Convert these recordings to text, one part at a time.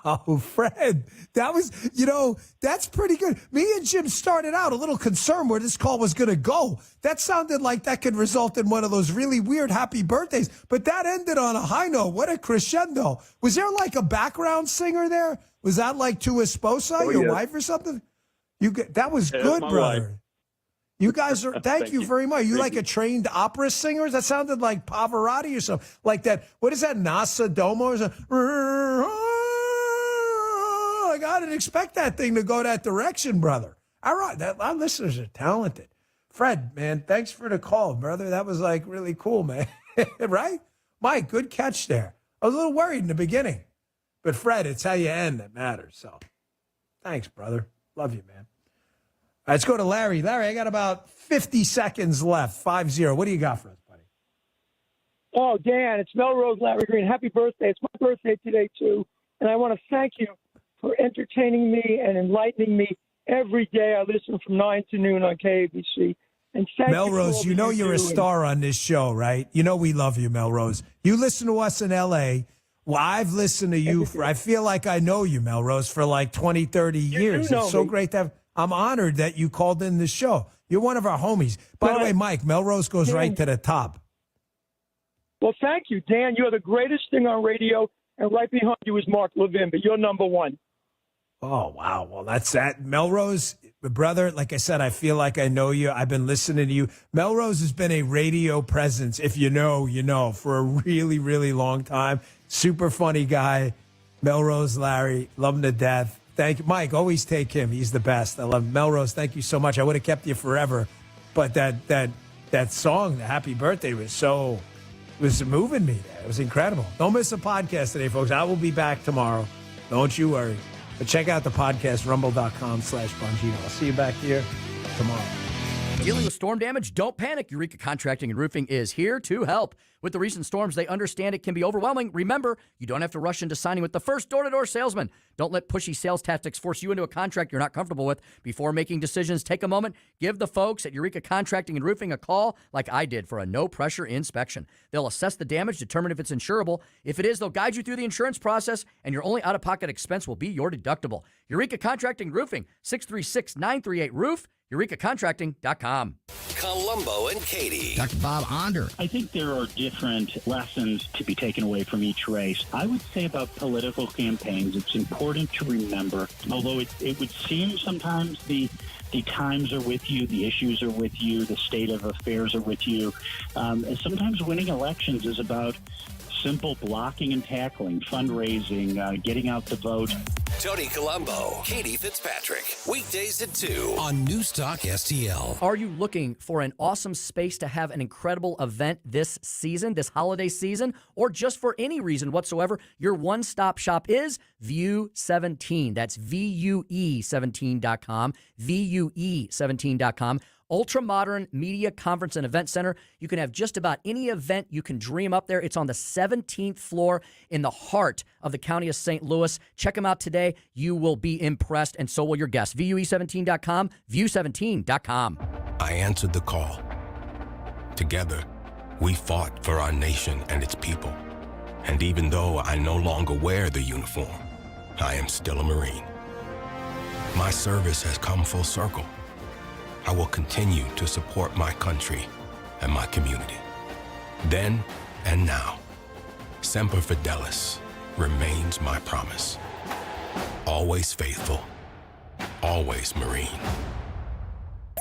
Oh, Fred, that was, that's pretty good. Me and Jim started out a little concerned where this call was going to go. That sounded like that could result in one of those really weird happy birthdays, but that ended on a high note. What a crescendo. Was there like a background singer there? Was that like tu esposa, your wife or something? That was good, brother. Wife. You guys are, thank you very much. You like a trained opera singer? That sounded like Pavarotti or something. Like that, what is that, Nasa Domo? I didn't expect that thing to go that direction, brother. All right, our listeners are talented. Fred, man, thanks for the call, brother. That was like really cool, man. Right? Mike, good catch there. I was a little worried in the beginning. But Fred, it's how you end that matters. So thanks, brother. Love you, man. All right, let's go to Larry. Larry, I got about 50 seconds left. 5-0. What do you got for us, buddy? Oh, Dan, it's Melrose Larry Green. Happy birthday. It's my birthday today, too. And I want to thank you for entertaining me and enlightening me every day. I listen from 9 to noon on KABC. And Melrose, you know you're a star on this show, right? You know we love you, Melrose. You listen to us in L.A. Well, I've listened to you I feel like I know you, Melrose, for like 20, 30 years. It's so great to have. I'm honored that you called in the show. You're one of our homies. By the way, Mike, Melrose goes right to the top. Well, thank you, Dan. You're the greatest thing on radio, and right behind you is Mark Levin, but you're number one. Oh, wow. Well, that's that. Melrose, brother, like I said, I feel like I know you. I've been listening to you. Melrose has been a radio presence, if you know, you know, for a really, really long time. Super funny guy. Melrose Larry, love him to death. Thank you. Mike, always take him. He's the best. I love him. Melrose, thank you so much. I would have kept you forever. But that song, the Happy Birthday, was moving me there. It was incredible. Don't miss a podcast today, folks. I will be back tomorrow. Don't you worry. But check out the podcast, rumble.com/Bongino. I'll see you back here tomorrow. Dealing with storm damage? Don't panic. Eureka Contracting and Roofing is here to help. With the recent storms, they understand it can be overwhelming. Remember, you don't have to rush into signing with the first door-to-door salesman. Don't let pushy sales tactics force you into a contract you're not comfortable with. Before making decisions, take a moment. Give the folks at Eureka Contracting and Roofing a call like I did for a no-pressure inspection. They'll assess the damage, determine if it's insurable. If it is, they'll guide you through the insurance process, and your only out-of-pocket expense will be your deductible. Eureka Contracting and Roofing, 636-938-ROOF. EurekaContracting.com. Colombo and Katie. Dr. Bob Onder. I think there are different lessons to be taken away from each race. I would say about political campaigns, it's important to remember, although it would seem sometimes the times are with you, the issues are with you, the state of affairs are with you. And sometimes winning elections is about simple blocking and tackling, fundraising, getting out the vote. Tony Colombo, Katie Fitzpatrick. Weekdays at 2 on News Talk STL. Are you looking for an awesome space to have an incredible event this season, this holiday season, or just for any reason whatsoever? Your one-stop shop is View 17. That's VUE17.com, VUE17.com. Ultra-modern media conference and event center. You can have just about any event you can dream up there. It's on the 17th floor in the heart of the county of St. Louis. Check them out today. You will be impressed, and so will your guests. VUE17.com, View17.com. I answered the call. Together, we fought for our nation and its people. And even though I no longer wear the uniform, I am still a Marine. My service has come full circle. I will continue to support my country and my community. Then and now, Semper Fidelis remains my promise. Always faithful, always Marine.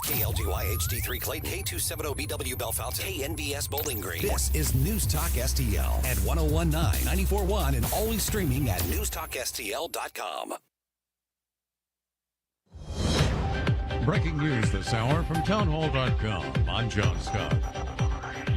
KLGY HD3 Clayton, K270BW Bellefonte, KNBS Bowling Green. This is News Talk STL at 1019, 94.1, and always streaming at newstalkstl.com. Breaking news this hour from townhall.com. I'm John Scott.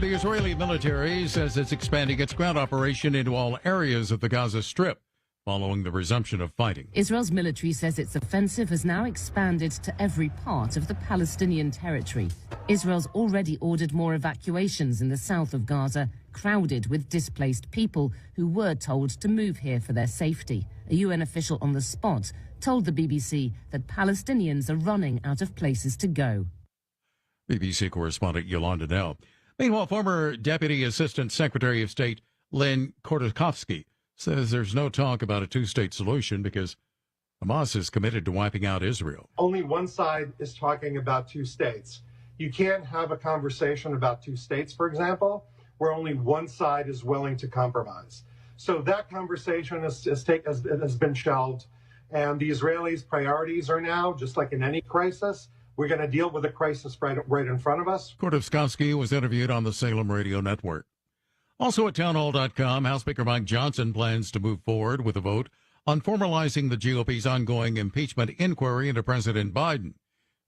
The Israeli military says it's expanding its ground operation into all areas of the Gaza Strip following the resumption of fighting. Israel's military says its offensive has now expanded to every part of the Palestinian territory. Israel's already ordered more evacuations in the south of Gaza, crowded with displaced people who were told to move here for their safety. A UN official on the spot told the BBC that Palestinians are running out of places to go. BBC correspondent Yolanda Nell. Meanwhile, former Deputy Assistant Secretary of State Lynn Kordakovsky says there's no talk about a two-state solution because Hamas is committed to wiping out Israel. Only one side is talking about two states. You can't have a conversation about two states, for example, where only one side is willing to compromise. So that conversation has been shelved, and the Israelis' priorities are now, just like in any crisis, we're going to deal with the crisis right in front of us. Kordakovsky was interviewed on the Salem Radio Network. Also at townhall.com, House Speaker Mike Johnson plans to move forward with a vote on formalizing the GOP's ongoing impeachment inquiry into President Biden.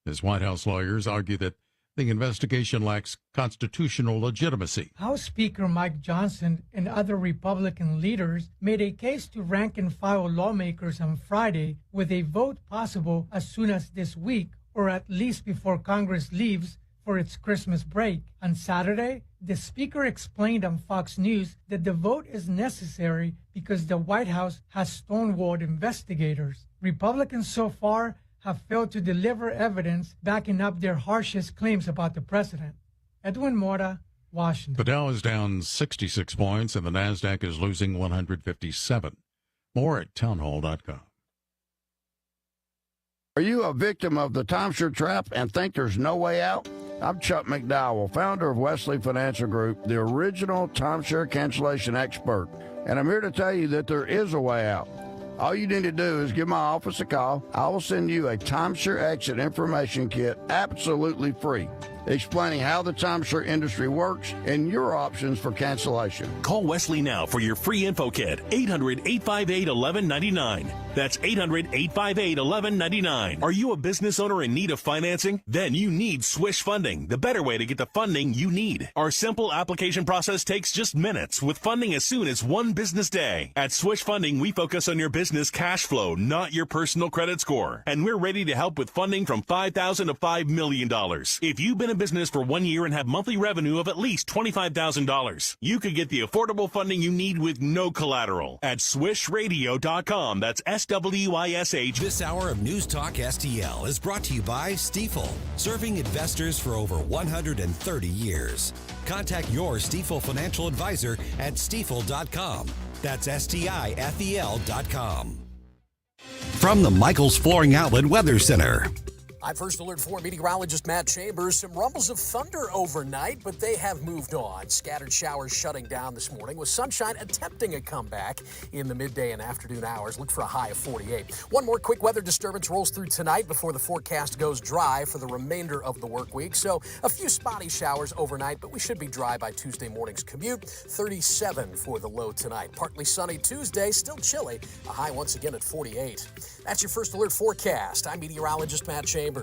His White House lawyers argue that the investigation lacks constitutional legitimacy. House Speaker Mike Johnson and other Republican leaders made a case to rank-and-file lawmakers on Friday with a vote possible as soon as this week, or at least before Congress leaves for its Christmas break. On Saturday, the Speaker explained on Fox News that the vote is necessary because the White House has stonewalled investigators. Republicans so far have failed to deliver evidence backing up their harshest claims about the president. Edwin Mora, Washington. The Dow is down 66 points and the NASDAQ is losing 157. More at townhall.com. Are you a victim of the timeshare trap and think there's no way out? I'm Chuck McDowell, founder of Wesley Financial Group, the original timeshare cancellation expert. And I'm here to tell you that there is a way out. All you need to do is give my office a call. I will send you a timeshare exit information kit absolutely free, explaining how the timeshare industry works and your options for cancellation. Call Wesley now for your free info kit. 800-858-1199. That's 800-858-1199. Are you a business owner in need of financing? Then you need Swish Funding, the better way to get the funding you need. Our simple application process takes just minutes with funding as soon as one business day. At Swish Funding, we focus on your business cash flow, not your personal credit score. And we're ready to help with funding from $5,000 to $5 million. If you've been in business for 1 year and have monthly revenue of at least $25,000, you could get the affordable funding you need with no collateral at swishradio.com. That's SWISH. This hour of News Talk STL is brought to you by Stifel, serving investors for over 130 years. Contact your Stifel financial advisor at stifel.com. That's STIFEL.com. From the Michaels Flooring Outlet Weather Center. I'm First Alert 4 meteorologist Matt Chambers. Some rumbles of thunder overnight, but they have moved on. Scattered showers shutting down this morning with sunshine attempting a comeback in the midday and afternoon hours. Look for a high of 48. One more quick weather disturbance rolls through tonight before the forecast goes dry for the remainder of the work week. So a few spotty showers overnight, but we should be dry by Tuesday morning's commute. 37 for the low tonight. Partly sunny Tuesday, still chilly. A high once again at 48. That's your First Alert forecast. I'm meteorologist Matt Chambers.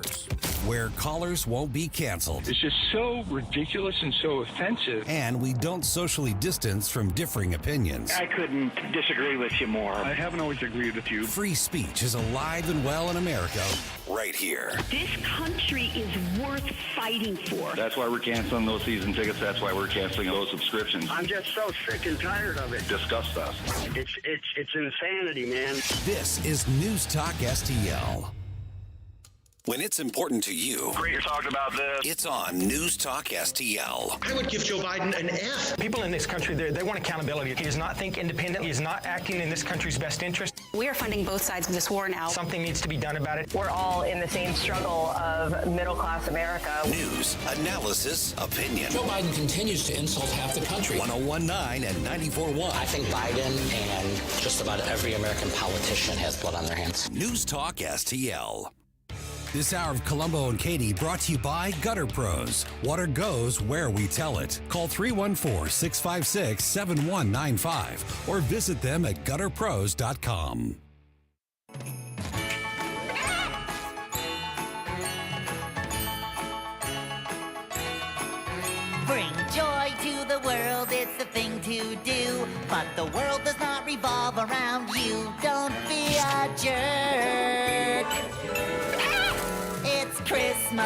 Where callers won't be canceled. It's just so ridiculous and so offensive. And we don't socially distance from differing opinions. I couldn't disagree with you more. I haven't always agreed with you. Free speech is alive and well in America right here. This country is worth fighting for. That's why we're canceling those season tickets. That's why we're canceling those subscriptions. I'm just so sick and tired of it. Disgust us. It's insanity, man. This is News Talk STL. When it's important to you, Great you're talking about this. It's on News Talk STL. I would give Joe Biden an F. People in this country, they want accountability. He does not think independently. He is not acting in this country's best interest. We are funding both sides of this war now. Something needs to be done about it. We're all in the same struggle of middle-class America. News, analysis, opinion. Joe Biden continues to insult half the country. 101.9 and 94.1. I think Biden and just about every American politician has blood on their hands. News Talk STL. This hour of Colombo and Katie brought to you by Gutter Pros. Water goes where we tell it. Call 314-656-7195 or visit them at gutterpros.com. Bring joy to the world, it's the thing to do. But the world does not revolve around you. Don't be a jerk. It's Christmas.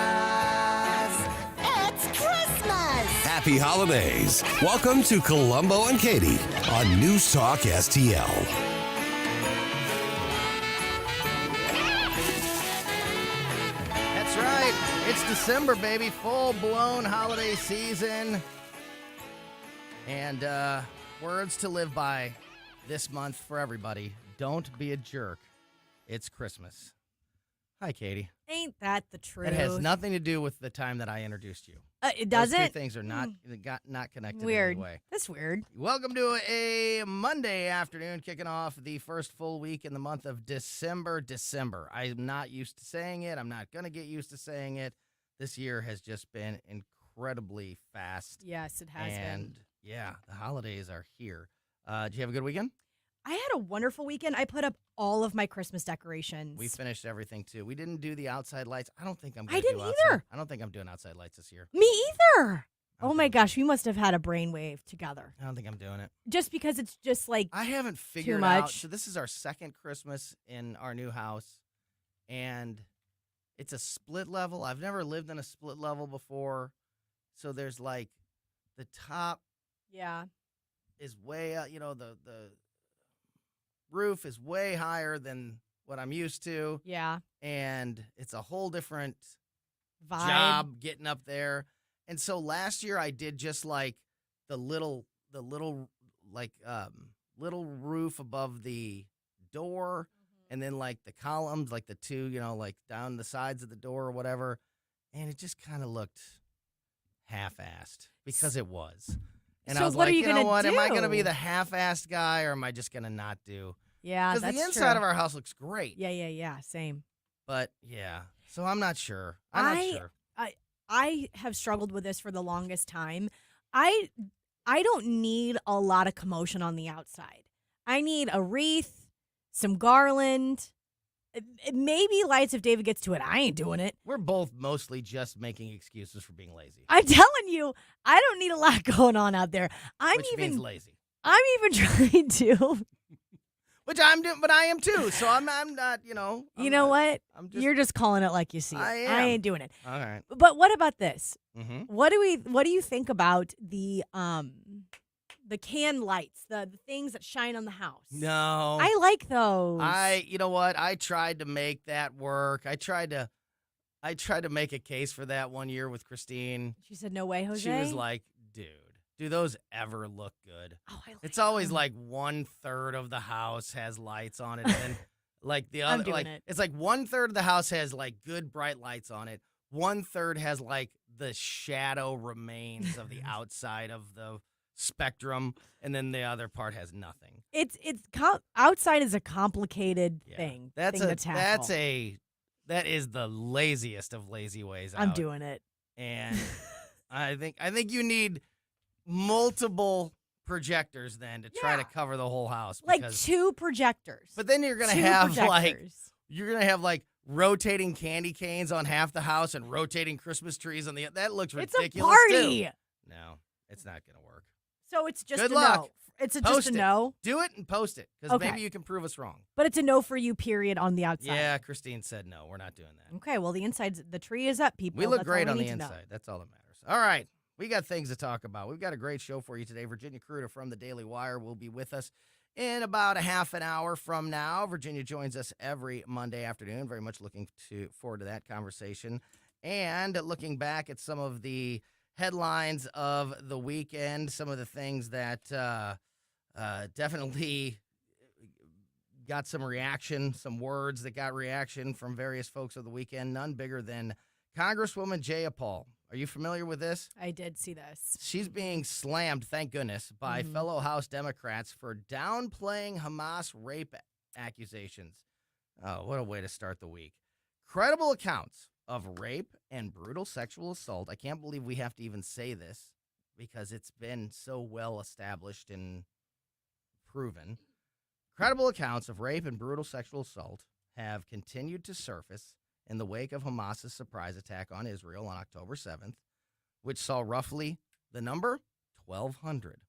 It's Christmas. Happy holidays. Welcome to Colombo and Katie on News Talk STL. That's right. It's December, baby. Full-blown holiday season. And words to live by this month for everybody. Don't be a jerk. It's Christmas. Hi, Katie. Ain't that the truth? It has nothing to do with the time that I introduced you. It doesn't? Those two things are not connected Weird. in any way. That's weird. Welcome to a Monday afternoon, kicking off the first full week in the month of December. I'm not used to saying it. I'm not going to get used to saying it. This year has just been incredibly fast. Yes, it has and, been. yeah, the holidays are here. Did you have a good weekend? I had a wonderful weekend. I put up all of my Christmas decorations. We finished everything, too. We didn't do the outside lights. I don't think I'm I going to do didn't outside. either. I don't think I'm doing outside lights this year. Me either. Oh, my gosh. We must have had a brainwave together. I don't think I'm doing it. Just because it's just like I haven't figured too much. out. So this is our second Christmas in our new house, and it's a split level. I've never lived in a split level before. So there's like the top Yeah. is way up, the roof is way higher than what I'm used to. Yeah. And it's a whole different Vibe. job getting up there. And so last year I did just like the little roof above the door, and then like the columns, like the two, like down the sides of the door or whatever. And it just kind of looked half-assed because it was. And So I was what like, are you gonna what? Am I going to be do? the half-assed guy, or am I just going to not do? Yeah, Because that's the inside true. of our house looks great. Yeah. Same. But, yeah. So I'm not sure. I'm not sure. I have struggled with this for the longest time. I don't need a lot of commotion on the outside. I need a wreath, some garland, maybe lights if David gets to it. I ain't doing it. We're both mostly just making excuses for being lazy. I'm telling you, I don't need a lot going on out there. Which means lazy. I'm even trying to. Which I'm doing, but I am too. So I'm not, You know what? You're just calling it like you see it. I am. I ain't doing it. All right. But what about this? Mm-hmm. What do you think about the can lights, the things that shine on the house? No. I like those. You know what? I tried to make that work. I tried to make a case for that one year with Christine. She said, "No way, Jose." She was like, "Dude, do those ever look good?" Oh, I like It's always them. like 1/3 of the house has lights on it, and then like the I'm other, doing like it. it's like 1/3 of the house has like good bright lights on it. 1/3 has like the shadow remains of the outside of the spectrum, and then the other part has nothing. Outside is a complicated thing. That is the laziest of lazy ways. I'm doing it, and I think you need multiple projectors then to try to cover the whole house. like 2 projectors. But then you're gonna Two have projectors. rotating candy canes on half the house and rotating Christmas trees on the. That looks It's ridiculous. a party. Too. No, it's not gonna work. So it's just Good a luck. no. It's Post just a it. no. Do it and post it, because Okay. maybe you can prove us wrong. But it's a no for you, period, on the outside. Yeah, Christine said no. We're not doing that. Okay, well, the inside's, the tree is up, people. We look That's all great on need the to know. inside. That's all that matters. All right. We got things to talk about. We've got a great show for you today. Virginia Cruder from the Daily Wire will be with us in about a half an hour from now. Virginia joins us every Monday afternoon. Very much looking forward to that conversation. And looking back at some of the headlines of the weekend, some of the things that definitely got some reaction, some words that got reaction from various folks of the weekend, none bigger than Congresswoman Jayapal. Are you familiar with this? I did see this. She's being slammed, thank goodness, by fellow House Democrats for downplaying Hamas rape accusations. Oh, what a way to start the week. Credible accounts of rape and brutal sexual assault. I can't believe we have to even say this because it's been so well established and proven. Credible accounts of rape and brutal sexual assault have continued to surface in the wake of Hamas's surprise attack on Israel on October 7th, which saw roughly the number 1,200.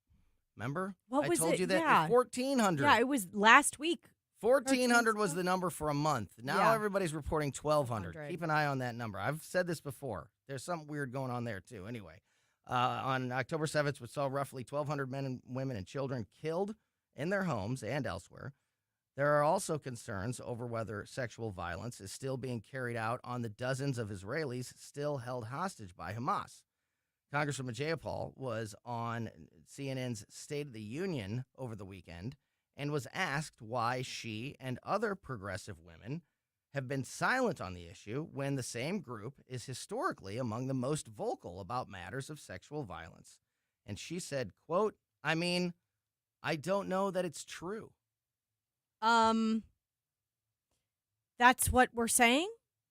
Remember? What was I told it? you that Yeah. 1,400. Yeah, it was last week. 1,400 was the number for a month. Now Yeah. everybody's reporting 1,200. 100. Keep an eye on that number. I've said this before. There's something weird going on there, too. Anyway, on October 7th, we saw roughly 1,200 men and women and children killed in their homes and elsewhere. There are also concerns over whether sexual violence is still being carried out on the dozens of Israelis still held hostage by Hamas. Congresswoman Jayapal was on CNN's State of the Union over the weekend and was asked why she and other progressive women have been silent on the issue when the same group is historically among the most vocal about matters of sexual violence. And she said, quote, I mean, I don't know that it's true. That's what we're saying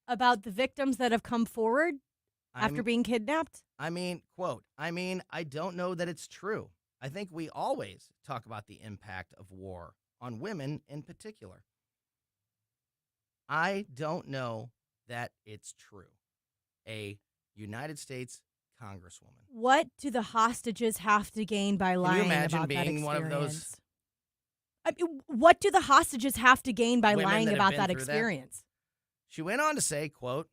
about the victims that have come forward after being kidnapped? I mean, quote, I mean, I don't know that it's true. I think we always talk about the impact of war on women in particular. I don't know that it's true. A United States Congresswoman. What do the hostages have to gain by lying Can you imagine about that being experience? one of those? I mean, what do the hostages have to gain by women lying that have about been that through experience? She went on to say, quote,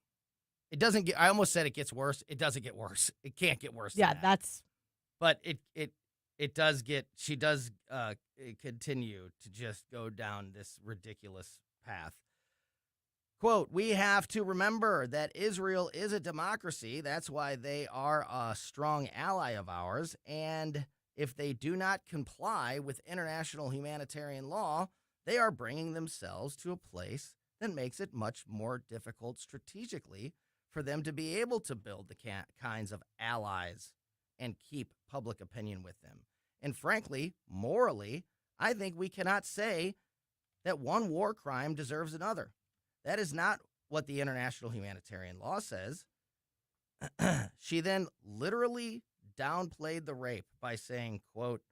it doesn't get, I almost said it gets worse. It doesn't get worse. It can't get worse. Yeah, than that. that's. But it does get, she does continue to just go down this ridiculous path. Quote, we have to remember that Israel is a democracy. That's why they are a strong ally of ours. And if they do not comply with international humanitarian law, they are bringing themselves to a place that makes it much more difficult strategically for them to be able to build the kinds of allies and keep public opinion with them. And frankly, morally, I think we cannot say that one war crime deserves another. That is not what the international humanitarian law says. She then literally downplayed the rape by saying, quote,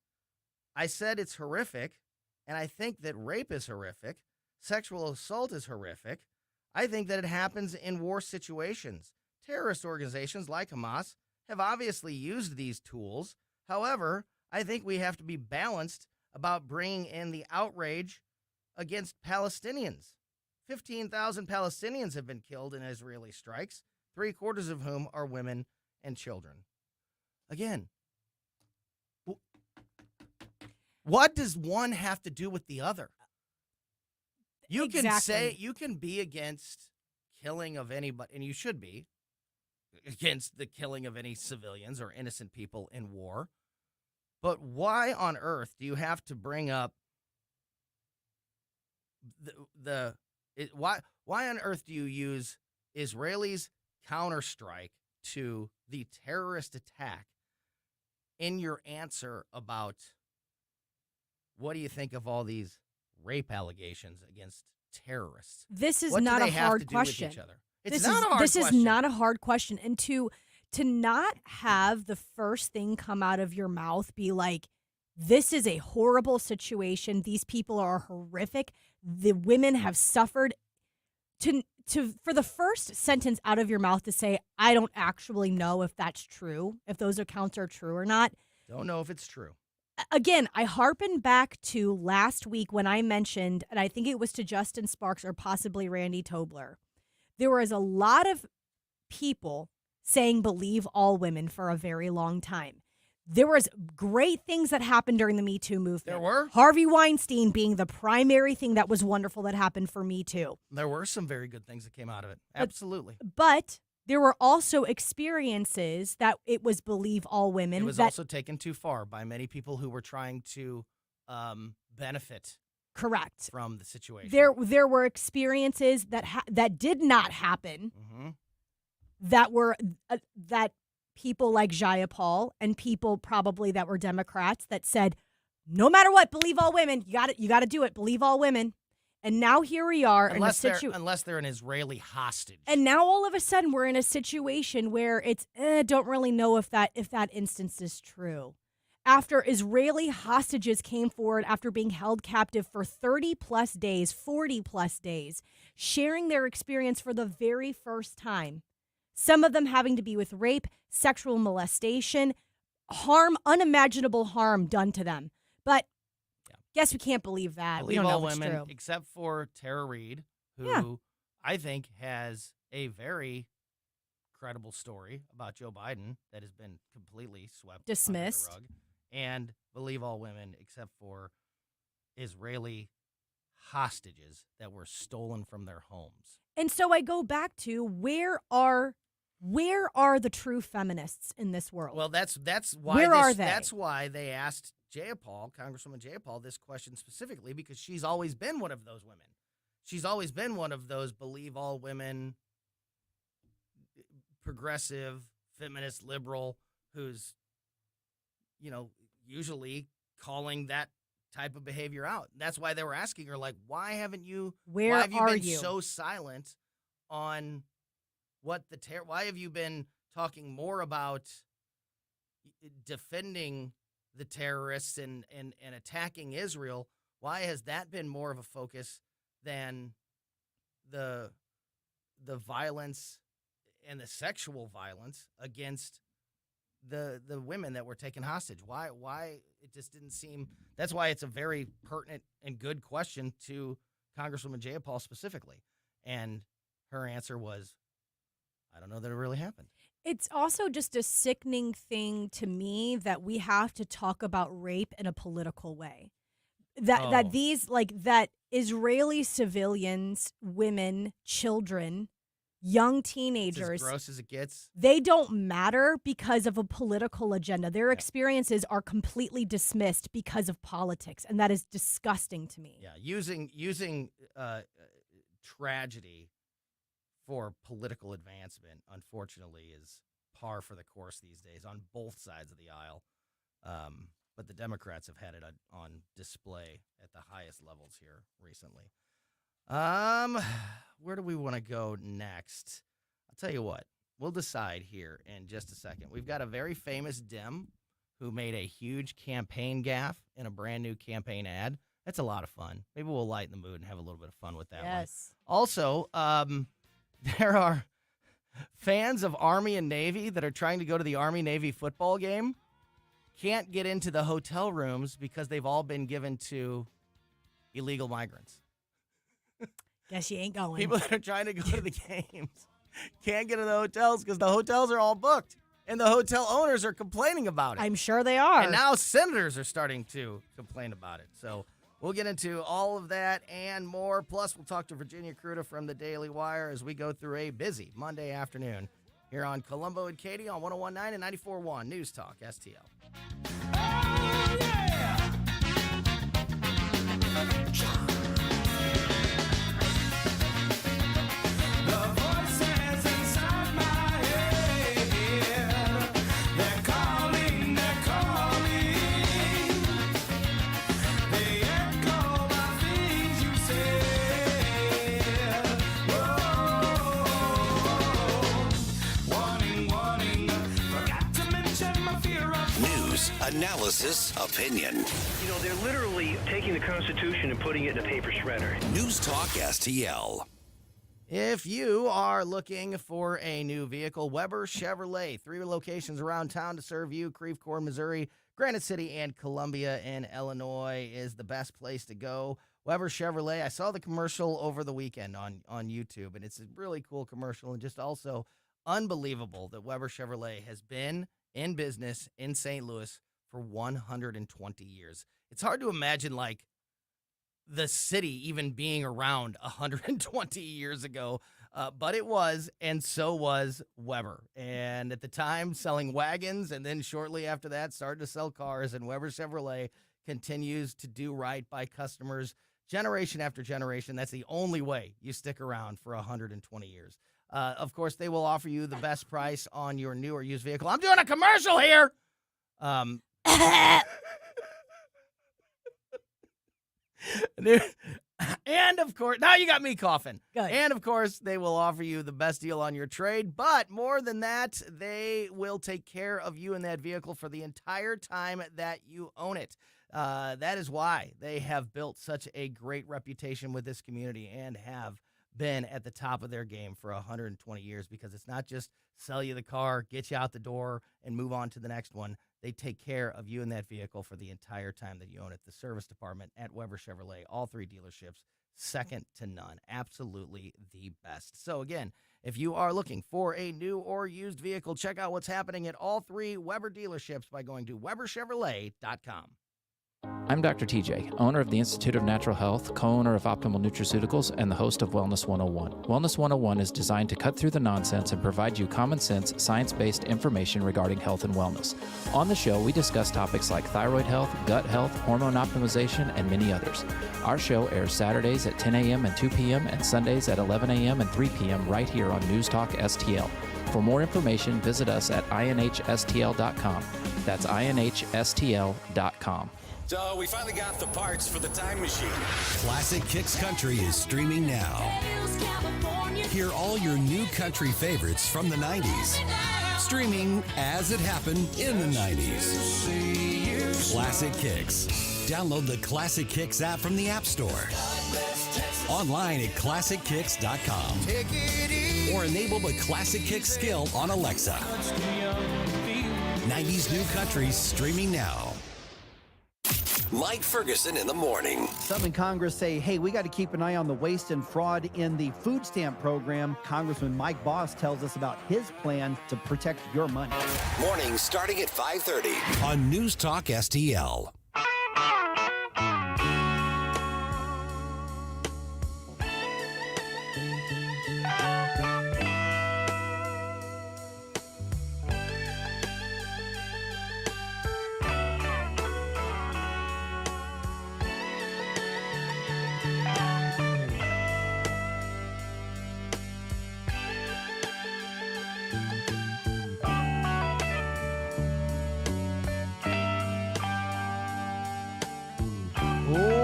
I said it's horrific, and I think that rape is horrific. Sexual assault is horrific. I think that it happens in war situations. Terrorist organizations like Hamas have obviously used these tools. However, I think we have to be balanced about bringing in the outrage against Palestinians. 15,000 Palestinians have been killed in Israeli strikes, 3/4 of whom are women and children. Again, what does one have to do with the other? You can say, you can be against killing of anybody, and you should be against the killing of any civilians or innocent people in war. But why on earth do you have to bring up why on earth do you use Israelis' counterstrike to the terrorist attack in your answer about what do you think of all these rape allegations against terrorists? This is what not do a they have hard to do question. with each other? It's not a hard question. This is not a hard question. And to not have the first thing come out of your mouth be like, this is a horrible situation. These people are horrific. The women have suffered. For the first sentence out of your mouth to say, I don't actually know if that's true, if those accounts are true or not. Don't know if it's true. Again, I harpen back to last week when I mentioned, and I think it was to Justin Sparks or possibly Randy Tobler, there was a lot of people saying believe all women for a very long time. There was great things that happened during the Me Too movement. There were. Harvey Weinstein being the primary thing that was wonderful that happened for Me Too. There were some very good things that came out of it. Absolutely. But there were also experiences that it was believe all women. It was also taken too far by many people who were trying to benefit. Correct. From the situation. There were experiences that did not happen. Mm-hmm. That were that people like Jayapal and people probably that were Democrats that said, no matter what, believe all women. You got to do it. Believe all women. And now here we are unless they're an Israeli hostage. And now all of a sudden we're in a situation where it's don't really know if that instance is true. After Israeli hostages came forward after being held captive for 30 plus days, 40 plus days, sharing their experience for the very first time. Some of them having to be with rape, sexual molestation, harm, unimaginable harm done to them. But guess we can't believe that. We don't know if it's true. Except for Tara Reid, who I think has a very credible story about Joe Biden that has been completely swept dismissed under the rug. And believe all women except for Israeli hostages that were stolen from their homes. And so I go back to where are Where are the true feminists in this world? Well, that's why Where are they? That's why they asked Jayapal, Congresswoman Jayapal, this question specifically, because she's always been one of those women. She's always been one of those believe all women, progressive, feminist, liberal, who's, usually calling that type of behavior out. That's why they were asking her, like, why have you been so silent on what why have you been talking more about defending the terrorists and attacking Israel? Why has that been more of a focus than the violence and the sexual violence against the women that were taken hostage? Why it just didn't seem. That's why it's a very pertinent and good question to Congresswoman Jayapal specifically. And her answer was, I don't know that it really happened. It's also just a sickening thing to me that we have to talk about rape in a political way. That Israeli civilians, women, children, young teenagers, it's as gross as it gets. They don't matter because of a political agenda. Their experiences are completely dismissed because of politics, and that is disgusting to me. Yeah, using tragedy for political advancement, unfortunately, is par for the course these days on both sides of the aisle. But the Democrats have had it on display at the highest levels here recently. Where do we want to go next? I'll tell you what. We'll decide here in just a second. We've got a very famous Dem who made a huge campaign gaffe in a brand new campaign ad. That's a lot of fun. Maybe we'll lighten the mood and have a little bit of fun with that one. Yes. Also, there are fans of Army and Navy that are trying to go to the Army-Navy football game. Can't get into the hotel rooms because they've all been given to illegal migrants. Guess you ain't going. People that are trying to go to the games can't get into the hotels because the hotels are all booked. And the hotel owners are complaining about it. I'm sure they are. And now senators are starting to complain about it. So we'll get into all of that and more. Plus, we'll talk to Virginia Cruda from the Daily Wire as we go through a busy Monday afternoon here on Colombo and Katie on 101.9 and 94.1 News Talk STL. Oh, yeah! Analysis, opinion. They're literally taking the Constitution and putting it in a paper shredder. News Talk STL. If you are looking for a new vehicle, Weber Chevrolet, 3 locations around town to serve you. Creve Coeur, Missouri, Granite City, and Columbia in Illinois is the best place to go. Weber Chevrolet, I saw the commercial over the weekend on YouTube, and it's a really cool commercial and just also unbelievable that Weber Chevrolet has been in business in St. Louis for 120 years. It's hard to imagine, like, the city even being around 120 years ago, but it was, and so was Weber. And at the time, selling wagons, and then shortly after that, started to sell cars, and Weber Chevrolet continues to do right by customers generation after generation. That's the only way you stick around for 120 years. Of course, they will offer you the best price on your new or used vehicle. I'm doing a commercial here! And of course, now you got me coughing. Good. And of course, they will offer you the best deal on your trade. But more than that, they will take care of you in that vehicle for the entire time that you own it. That is why they have built such a great reputation with this community and have been at the top of their game for 120 years, because it's not just sell you the car, get you out the door, and move on to the next one. They take care of you in that vehicle for the entire time that you own it. The service department at Weber Chevrolet, all 3 dealerships, second to none. Absolutely the best. So again, if you are looking for a new or used vehicle, check out what's happening at all 3 Weber dealerships by going to WeberChevrolet.com. I'm Dr. TJ, owner of the Institute of Natural Health, co-owner of Optimal Nutraceuticals, and the host of Wellness 101. Wellness 101 is designed to cut through the nonsense and provide you common sense, science-based information regarding health and wellness. On the show, we discuss topics like thyroid health, gut health, hormone optimization, and many others. Our show airs Saturdays at 10 a.m. and 2 p.m. and Sundays at 11 a.m. and 3 p.m. right here on News Talk STL. For more information, visit us at inhstl.com. That's inhstl.com. So we finally got the parts for the time machine. Classic Kicks Country is streaming now. Hear all your new country favorites from the 90s. Streaming as it happened in the 90s. Classic Kicks. Download the Classic Kicks app from the App Store. Online at ClassicKicks.com. Or enable the Classic Kicks skill on Alexa. 90s New Country streaming now. Mike Ferguson in the morning. Some in Congress say, hey, we got to keep an eye on the waste and fraud in the food stamp program. Congressman Mike Boss tells us about his plan to protect your money. Mornings starting at 5:30 on News Talk STL.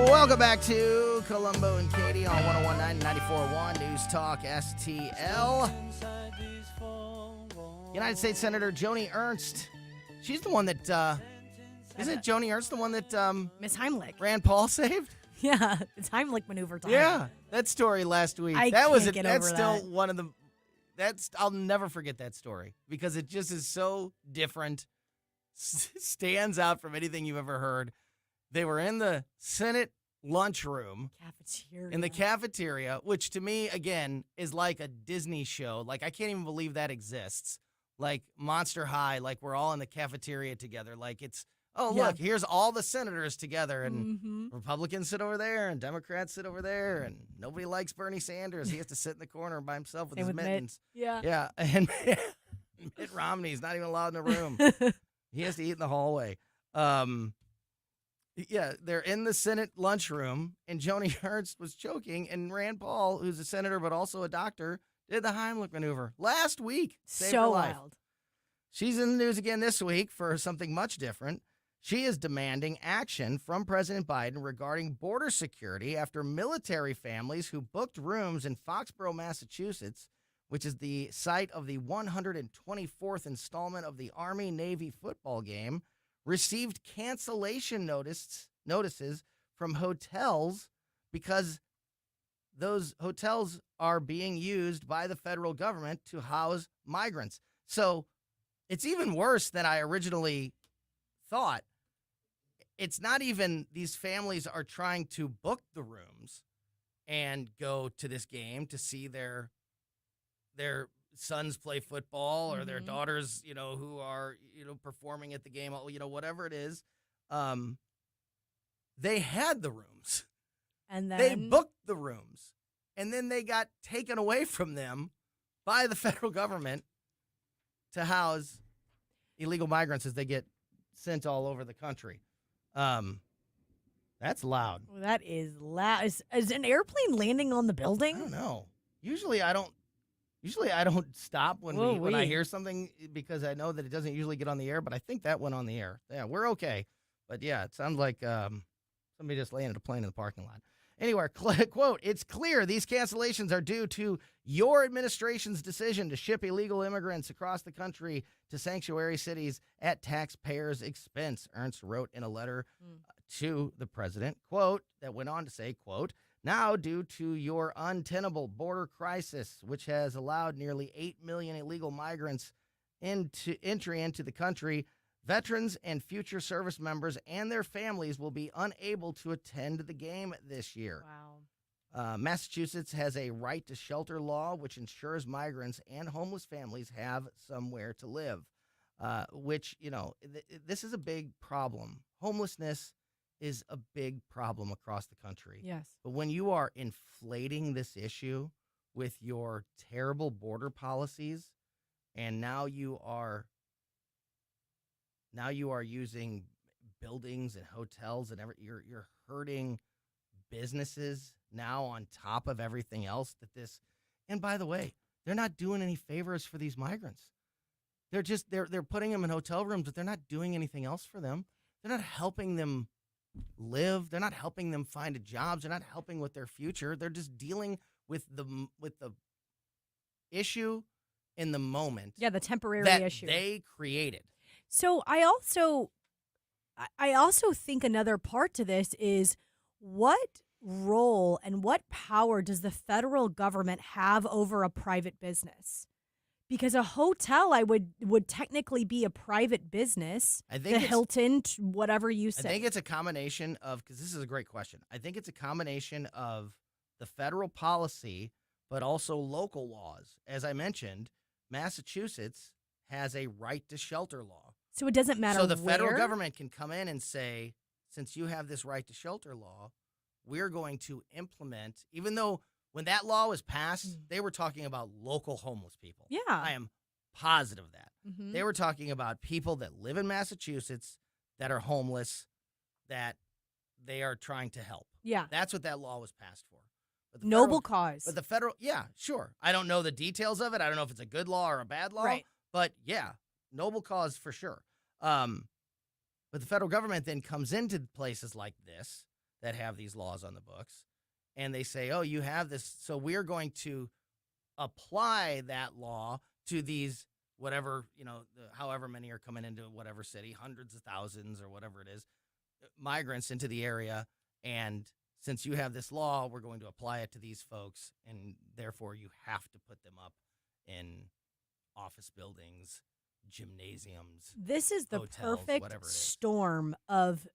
Welcome back to Colombo and Katie on 101.9 and 94.1 News Talk STL. United States Senator Joni Ernst. She's the one that, isn't Joni Ernst the one that Miss Heimlich. Rand Paul saved? Yeah, it's Heimlich maneuver time. Yeah, that story last week. That's still one of the, I'll never forget that story because it just is so different, stands out from anything you've ever heard. They were in the Senate lunchroom. In the cafeteria, which to me, again, is like a Disney show. Like, I can't even believe that exists. Like Monster High, like we're all in the cafeteria together. Like it's, look, here's all the senators together, and Republicans sit over there, and Democrats sit over there, and nobody likes Bernie Sanders. He has to sit in the corner by himself with his mittens. Yeah, and Mitt Romney's not even allowed in the room. He has to eat in the hallway. Yeah, they're in the Senate lunchroom, and Joni Ernst was choking, and Rand Paul, who's a senator but also a doctor, did the Heimlich maneuver last week. Saved her life. Wild. She's in the news again this week for something much different. She is demanding action from President Biden regarding border security after military families who booked rooms in Foxborough, Massachusetts, which is the site of the 124th installment of the Army-Navy football game, received cancellation notices from hotels because those hotels are being used by the federal government to house migrants. So it's even worse than I originally thought. It's not even these families are trying to book the rooms and go to this game to see their sons play football or their daughters, who are, performing at the game, whatever it is. They had the rooms. And then they booked the rooms. And then they got taken away from them by the federal government to house illegal migrants as they get sent all over the country. That's loud. Well, that is loud. Is an airplane landing on the building? I don't know. Usually I don't stop when I hear something because I know that it doesn't usually get on the air, but I think that went on the air. Yeah, we're okay. But yeah, it sounds like somebody just landed a plane in the parking lot. Anyway, quote, it's clear these cancellations are due to your administration's decision to ship illegal immigrants across the country to sanctuary cities at taxpayers' expense, Ernst wrote in a letter to the president, quote, that went on to say, quote, now, due to your untenable border crisis, which has allowed nearly 8 million illegal migrants entry into the country, veterans and future service members and their families will be unable to attend the game this year. Wow. Massachusetts has a right to shelter law, which ensures migrants and homeless families have somewhere to live, which, this is a big problem. Homelessness is a big problem across the country. Yes. But when you are inflating this issue with your terrible border policies, and now you are using buildings and hotels and you're hurting businesses now on top of everything else and by the way, they're not doing any favors for these migrants. They're putting them in hotel rooms, but they're not doing anything else for them. They're not helping them live. They're not helping them find jobs. They're not helping with their future. They're just dealing with the issue in the moment. Yeah, the temporary that issue they created. So I also think another part to this is what role and what power does the federal government have over a private business? Because a hotel, I would technically be a private business. I think the Hilton, whatever you say. I think it's a combination of, because this is a great question. I think it's a combination of the federal policy, but also local laws. As I mentioned, Massachusetts has a right to shelter law. So it doesn't matter. So the federal government can come in and say, since you have this right to shelter law, we're going to implement, even though when that law was passed, they were talking about local homeless people. Yeah. I am positive of that. Mm-hmm. They were talking about people that live in Massachusetts that are homeless, that they are trying to help. Yeah. That's what that law was passed for. But the Noble cause. But the federal, yeah, sure. I don't know the details of it. I don't know if it's a good law or a bad law. Right. But yeah, noble cause for sure. But the federal government then comes into places like this that have these laws on the books, and they say, oh, you have this, so we're going to apply that law to these whatever, however many are coming into whatever city, hundreds of thousands or whatever it is, migrants into the area, and since you have this law, we're going to apply it to these folks, and therefore you have to put them up in office buildings, gymnasiums. This is the hotels, perfect storm of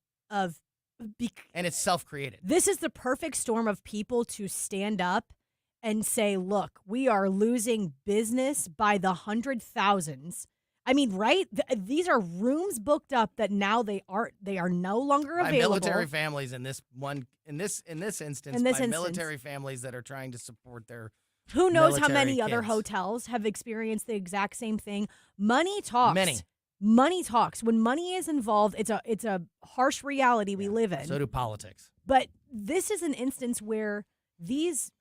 and it's self-created. This is the perfect storm of people to stand up and say, look, we are losing business by the 100,000s. I mean, right? These are rooms booked up that now they are no longer available. By military families in this instance, military families that are trying to support their Who knows how many kids. other hotels have experienced the exact same thing? Money talks. Many. Money talks. When money is involved, it's a harsh reality we live in. So do politics. But this is an instance where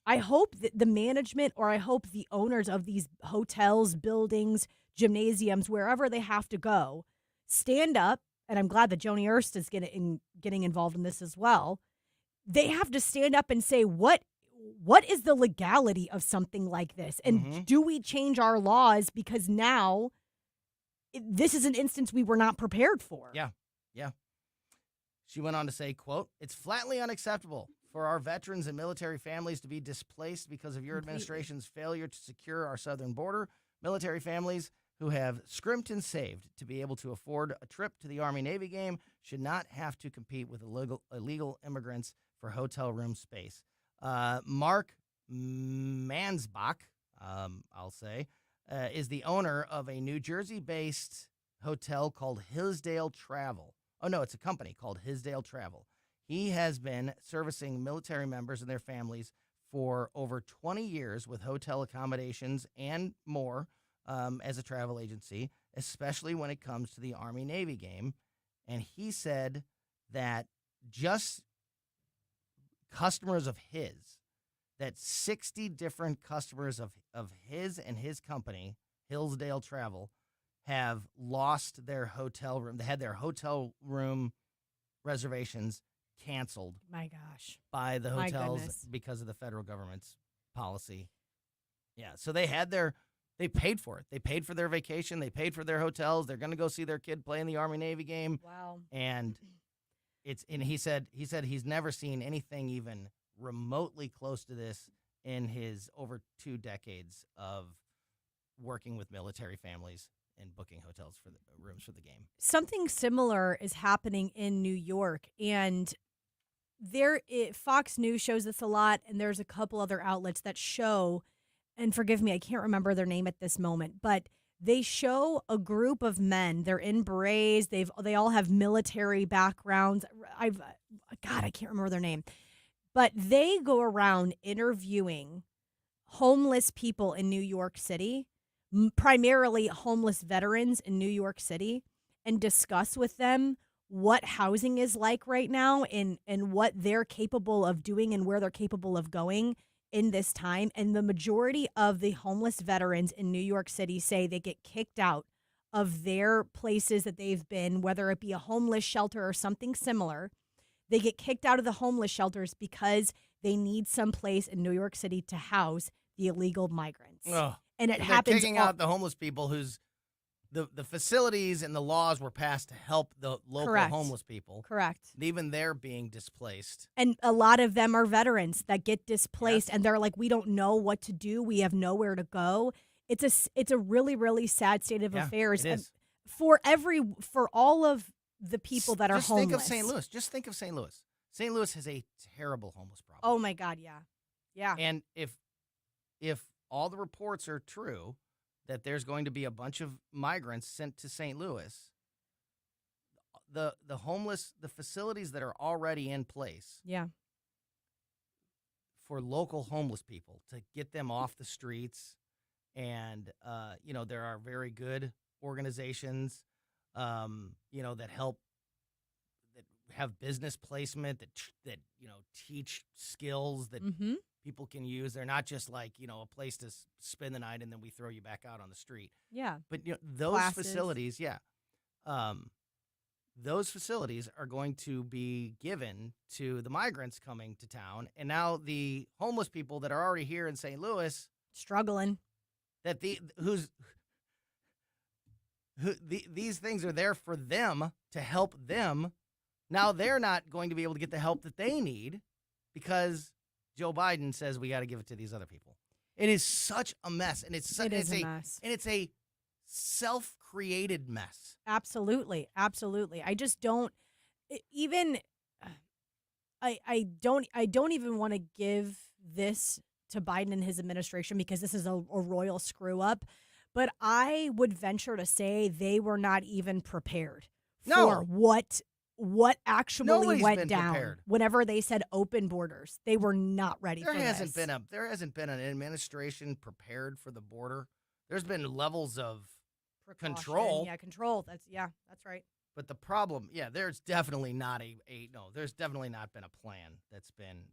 I hope that the management, or I hope the owners of these hotels, buildings, gymnasiums, wherever they have to go, stand up. And I'm glad that Joni Ernst is getting involved in this as well. They have to stand up and say, what is the legality of something like this? And do we change our laws because now this is an instance we were not prepared for? Yeah. She went on to say, quote, "It's flatly unacceptable for our veterans and military families to be displaced because of your administration's failure to secure our southern border. Military families who have scrimped and saved to be able to afford a trip to the Army-Navy game should not have to compete with illegal immigrants for hotel room space." Mark Mansbach, I'll say, is the owner of a New Jersey-based hotel called Hisdale Travel. Oh, no, it's a company called Hisdale Travel. He has been servicing military members and their families for over 20 years with hotel accommodations and more as a travel agency, especially when it comes to the Army-Navy game. And he said that just customers of his, that 60 different customers of his and his company, Hillsdale Travel, have lost their hotel room. They had their hotel room reservations canceled. My gosh. By the My hotels goodness. because of the federal government's policy. Yeah, so they paid for it. They paid for their vacation. They paid for their hotels. They're going to go see their kid play in the Army-Navy game. Wow. And he said he's never seen anything even remotely close to this in his over 2 decades of working with military families and booking hotels for the rooms for the game. Something similar is happening in New York, and Fox News shows this a lot, and there's a couple other outlets that show, and forgive me, I can't remember their name at this moment, but they show a group of men. They're in berets. They all have military backgrounds. God, I can't remember their name. But they go around interviewing homeless people in New York City, primarily homeless veterans in New York City, and discuss with them what housing is like right now and what they're capable of doing and where they're capable of going in this time. And the majority of the homeless veterans in New York City say they get kicked out of their places that they've been, whether it be a homeless shelter or something similar. They get kicked out of the homeless shelters because they need some place in New York City to house the illegal migrants. Ugh. And it They're happens kicking out the homeless people whose the facilities and the laws were passed to help the local Correct. homeless people. Correct. Even they're being displaced. And a lot of them are veterans that get displaced, and they're like, we don't know what to do. We have nowhere to go. It's a really, really sad state of affairs. It is. And for all of the people that are Just homeless. think of St. Louis. Just think of St. Louis. St. Louis has a terrible homeless problem. Oh my God, yeah. Yeah. And if all the reports are true that there's going to be a bunch of migrants sent to St. Louis, the homeless, the facilities that are already in place Yeah. for local homeless people to get them off the streets, and there are very good organizations that help, that have business placement, that teach skills that people can use. They're not just like, a place to spend the night and then we throw you back out on the street. Yeah. But those Classes. facilities, those facilities are going to be given to the migrants coming to town. And now the homeless people that are already here in St. Louis, struggling, that these things are there for them to help them. Now they're not going to be able to get the help that they need because Joe Biden says we got to give it to these other people. It is such a mess, and it's a mess, and it's a self-created mess. Absolutely, absolutely. I just don't even. I don't even want to give this to Biden and his administration because this is a royal screw up. But I would venture to say they were not even prepared for what actually went down prepared. whenever they said open borders. They were not ready for this. There hasn't been an administration prepared for the border. There's been levels of control. Yeah, control. That's right. But the problem, there's definitely not there's definitely not been a plan that's been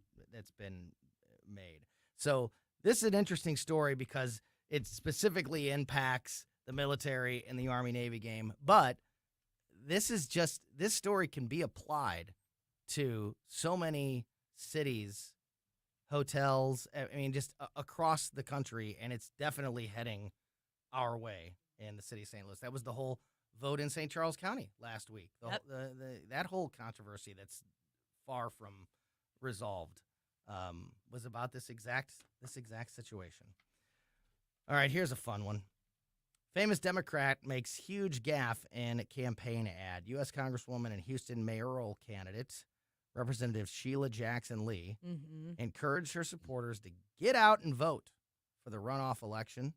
made. So this is an interesting story because it specifically impacts the military and the Army Navy game, but this story can be applied to so many cities, hotels, just across the country, and it's definitely heading our way in the city of St. Louis. That was the whole vote in St. Charles County last week. That whole controversy that's far from resolved was about this exact situation. All right, here's a fun one. Famous Democrat makes huge gaffe in campaign ad. U.S. Congresswoman and Houston mayoral candidate, Representative Sheila Jackson Lee, encouraged her supporters to get out and vote for the runoff election.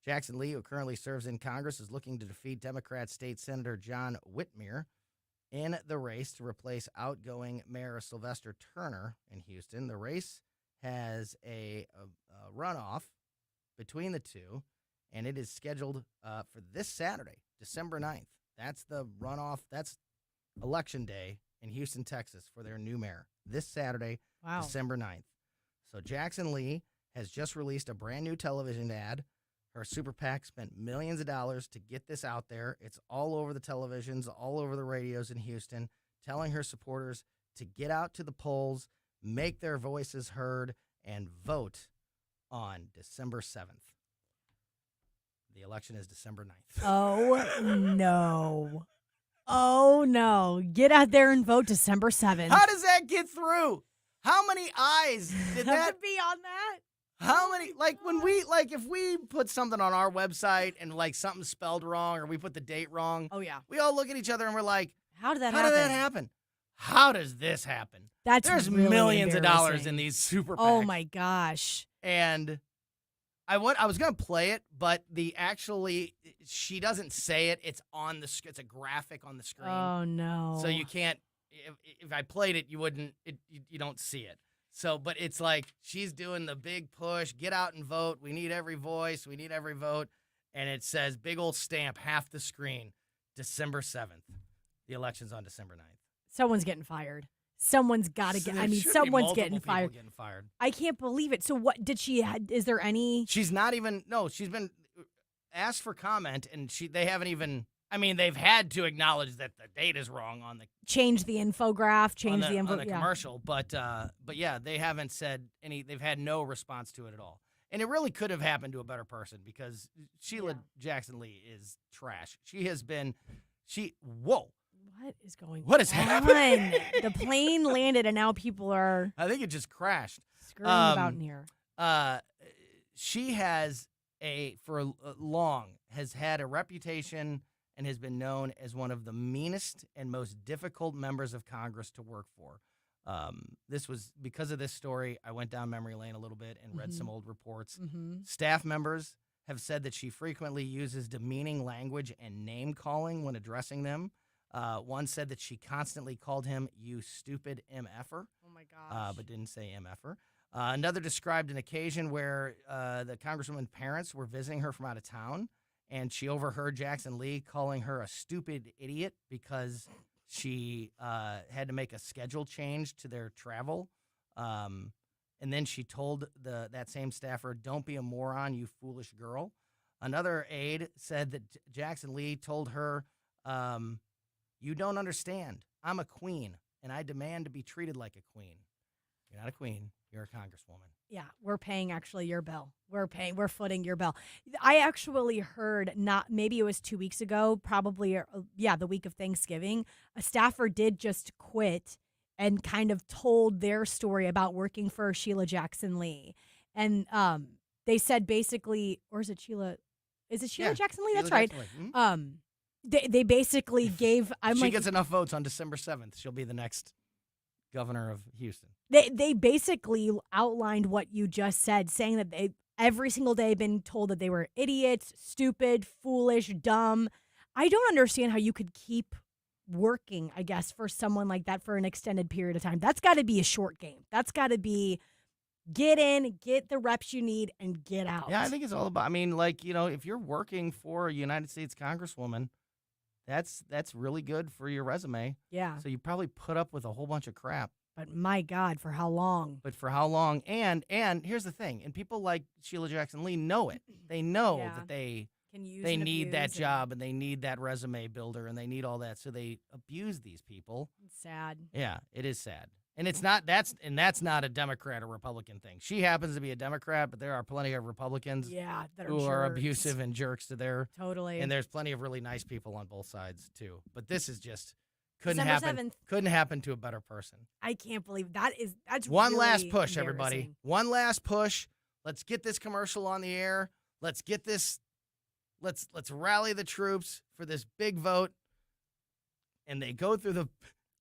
Jackson Lee, who currently serves in Congress, is looking to defeat Democrat State Senator John Whitmer in the race to replace outgoing Mayor Sylvester Turner in Houston. The race has a runoff between the two, and it is scheduled for this Saturday, December 9th. That's the runoff. That's Election Day in Houston, Texas, for their new mayor. This Saturday, December 9th. So Jackson Lee has just released a brand new television ad. Her super PAC spent millions of dollars to get this out there. It's all over the televisions, all over the radios in Houston, telling her supporters to get out to the polls, make their voices heard, and vote on December 7th. The election is December 9th. Oh, no. Oh, no. Get out there and vote December 7th. How does that get through? How many eyes did that be on that? How many, if we put something on our website and something's spelled wrong or we put the date wrong. Oh, yeah. We all look at each other and we're like, how did that happen? How does this happen? There's really millions of dollars in these super PACs. Oh, my gosh. And I was going to play it, but she doesn't say it. It's on it's a graphic on the screen. Oh, no. So you can't, if I played it, you don't see it. So, but it's like she's doing the big push, get out and vote. We need every voice. We need every vote. And it says big old stamp, half the screen, December 7th. The election's on December 9th. Someone's getting fired. Someone's got to get. I mean, someone's getting fired. I can't believe it. So what did she? Is there any? She's not even. No, she's been asked for comment, and they haven't even. I mean, they've had to acknowledge that the date is wrong on the change the infograph, change the info on the commercial, but yeah, they haven't said any. They've had no response to it at all, and it really could have happened to a better person because Sheila Jackson Lee is trash. She has been. Whoa. What is going on? What is happening? The plane landed, and now people are. I think it just crashed. Screwing about in here. She has has had a reputation and has been known as one of the meanest and most difficult members of Congress to work for. This was because of this story. I went down memory lane a little bit and read some old reports. Staff members have said that she frequently uses demeaning language and name calling when addressing them. One said that she constantly called him, "You stupid MFer." Oh, my gosh. But didn't say MFer. Another described an occasion where the Congresswoman's parents were visiting her from out of town, and she overheard Jackson Lee calling her a stupid idiot because she had to make a schedule change to their travel. And then she told that same staffer, "Don't be a moron, you foolish girl." Another aide said that Jackson Lee told her, "You don't understand. I'm a queen, and I demand to be treated like a queen." You're not a queen. You're a congresswoman. Yeah, we're paying actually your bill. We're footing your bill. I actually heard maybe it was 2 weeks ago, probably, the week of Thanksgiving, a staffer did just quit and kind of told their story about working for Sheila Jackson Lee. And they said basically, or is it Sheila? Is it Sheila Jackson Lee? That's right. They basically gave. She gets enough votes on December 7th. She'll be the next governor of Houston. They basically outlined what you just said, saying that they every single day been told that they were idiots, stupid, foolish, dumb. I don't understand how you could keep working, I guess, for someone like that for an extended period of time. That's got to be a short game. That's got to be get in, get the reps you need, and get out. Yeah, I think it's all about, if you're working for a United States Congresswoman, that's really good for your resume. Yeah. So you probably put up with a whole bunch of crap. But my God, for how long? And here's the thing, and people like Sheila Jackson Lee know it. They know that they need that job and they need that resume builder and they need all that, so they abuse these people. It's sad. Yeah, it is sad. And that's not a Democrat or Republican thing. She happens to be a Democrat, but there are plenty of Republicans who are abusive and jerks to their totally. And there's plenty of really nice people on both sides too. But this is just couldn't December happen. 7th. Couldn't happen to a better person. I can't believe that's one really last push, everybody. embarrassing. One last push. Let's get this commercial on the air. Let's get this. Let's rally the troops for this big vote. And they go through the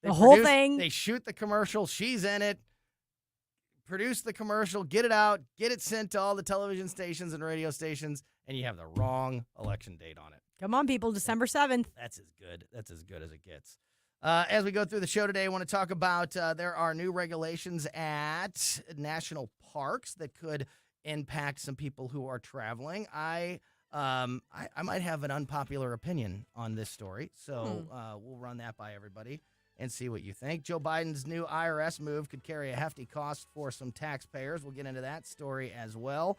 whole thing. They shoot the commercial. She's in it. Produce the commercial. Get it out. Get it sent to all the television stations and radio stations. And you have the wrong election date on it. Come on, people. December 7th. That's as good. That's as good as it gets. As we go through the show today, I want to talk about there are new regulations at national parks that could impact some people who are traveling. I might have an unpopular opinion on this story, so we'll run that by everybody and see what you think. Joe Biden's new IRS move could carry a hefty cost for some taxpayers. We'll get into that story as well.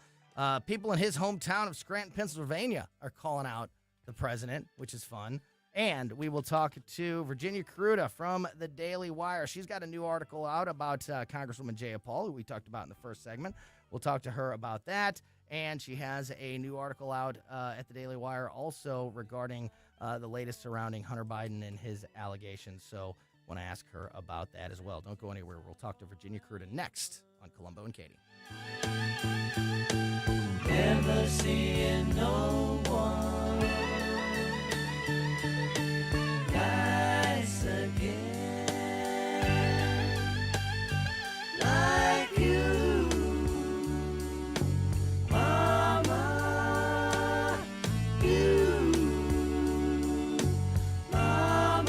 People in his hometown of Scranton, Pennsylvania are calling out the president, which is fun. And we will talk to Virginia Cruda from the Daily Wire. She's got a new article out about Congresswoman Jaya Paul, who we talked about in the first segment. We'll talk to her about that. And she has a new article out at the Daily Wire also regarding the latest surrounding Hunter Biden and his allegations. So I want to ask her about that as well. Don't go anywhere. We'll talk to Virginia Cruda next on Colombo and Katie. Never seeing no one nice again like you, Mama. You, Mama.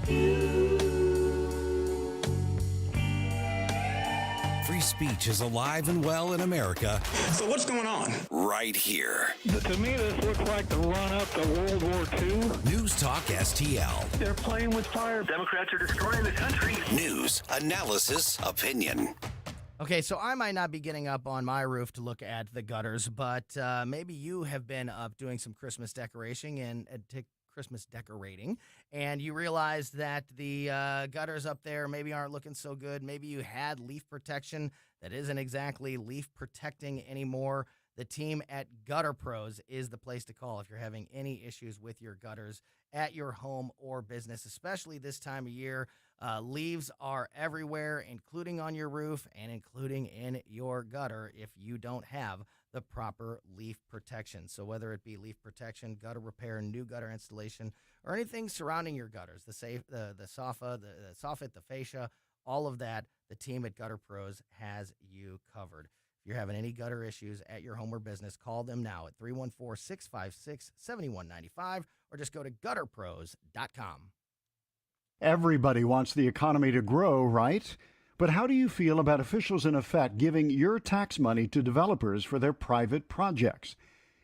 You. speech is alive and well in America. So what's going on? Right here. To me, this looks like the run-up to World War II. News Talk STL. They're playing with fire. Democrats are destroying the country. News, analysis, opinion. Okay, so I might not be getting up on my roof to look at the gutters, but maybe you have been up doing some Christmas decorating and you realize that the gutters up there maybe aren't looking so good. Maybe you had leaf protection that isn't exactly leaf protecting anymore. The team at Gutter Pros is the place to call if you're having any issues with your gutters at your home or business, especially this time of year. Leaves are everywhere, including on your roof and including in your gutter if you don't have the proper leaf protection. So whether it be leaf protection, gutter repair, new gutter installation, or anything surrounding your gutters, the soffit, the fascia, all of that, the team at Gutter Pros has you covered. If you're having any gutter issues at your home or business, call them now at 314-656-7195 or just go to gutterpros.com. Everybody wants the economy to grow, right? But how do you feel about officials in effect giving your tax money to developers for their private projects?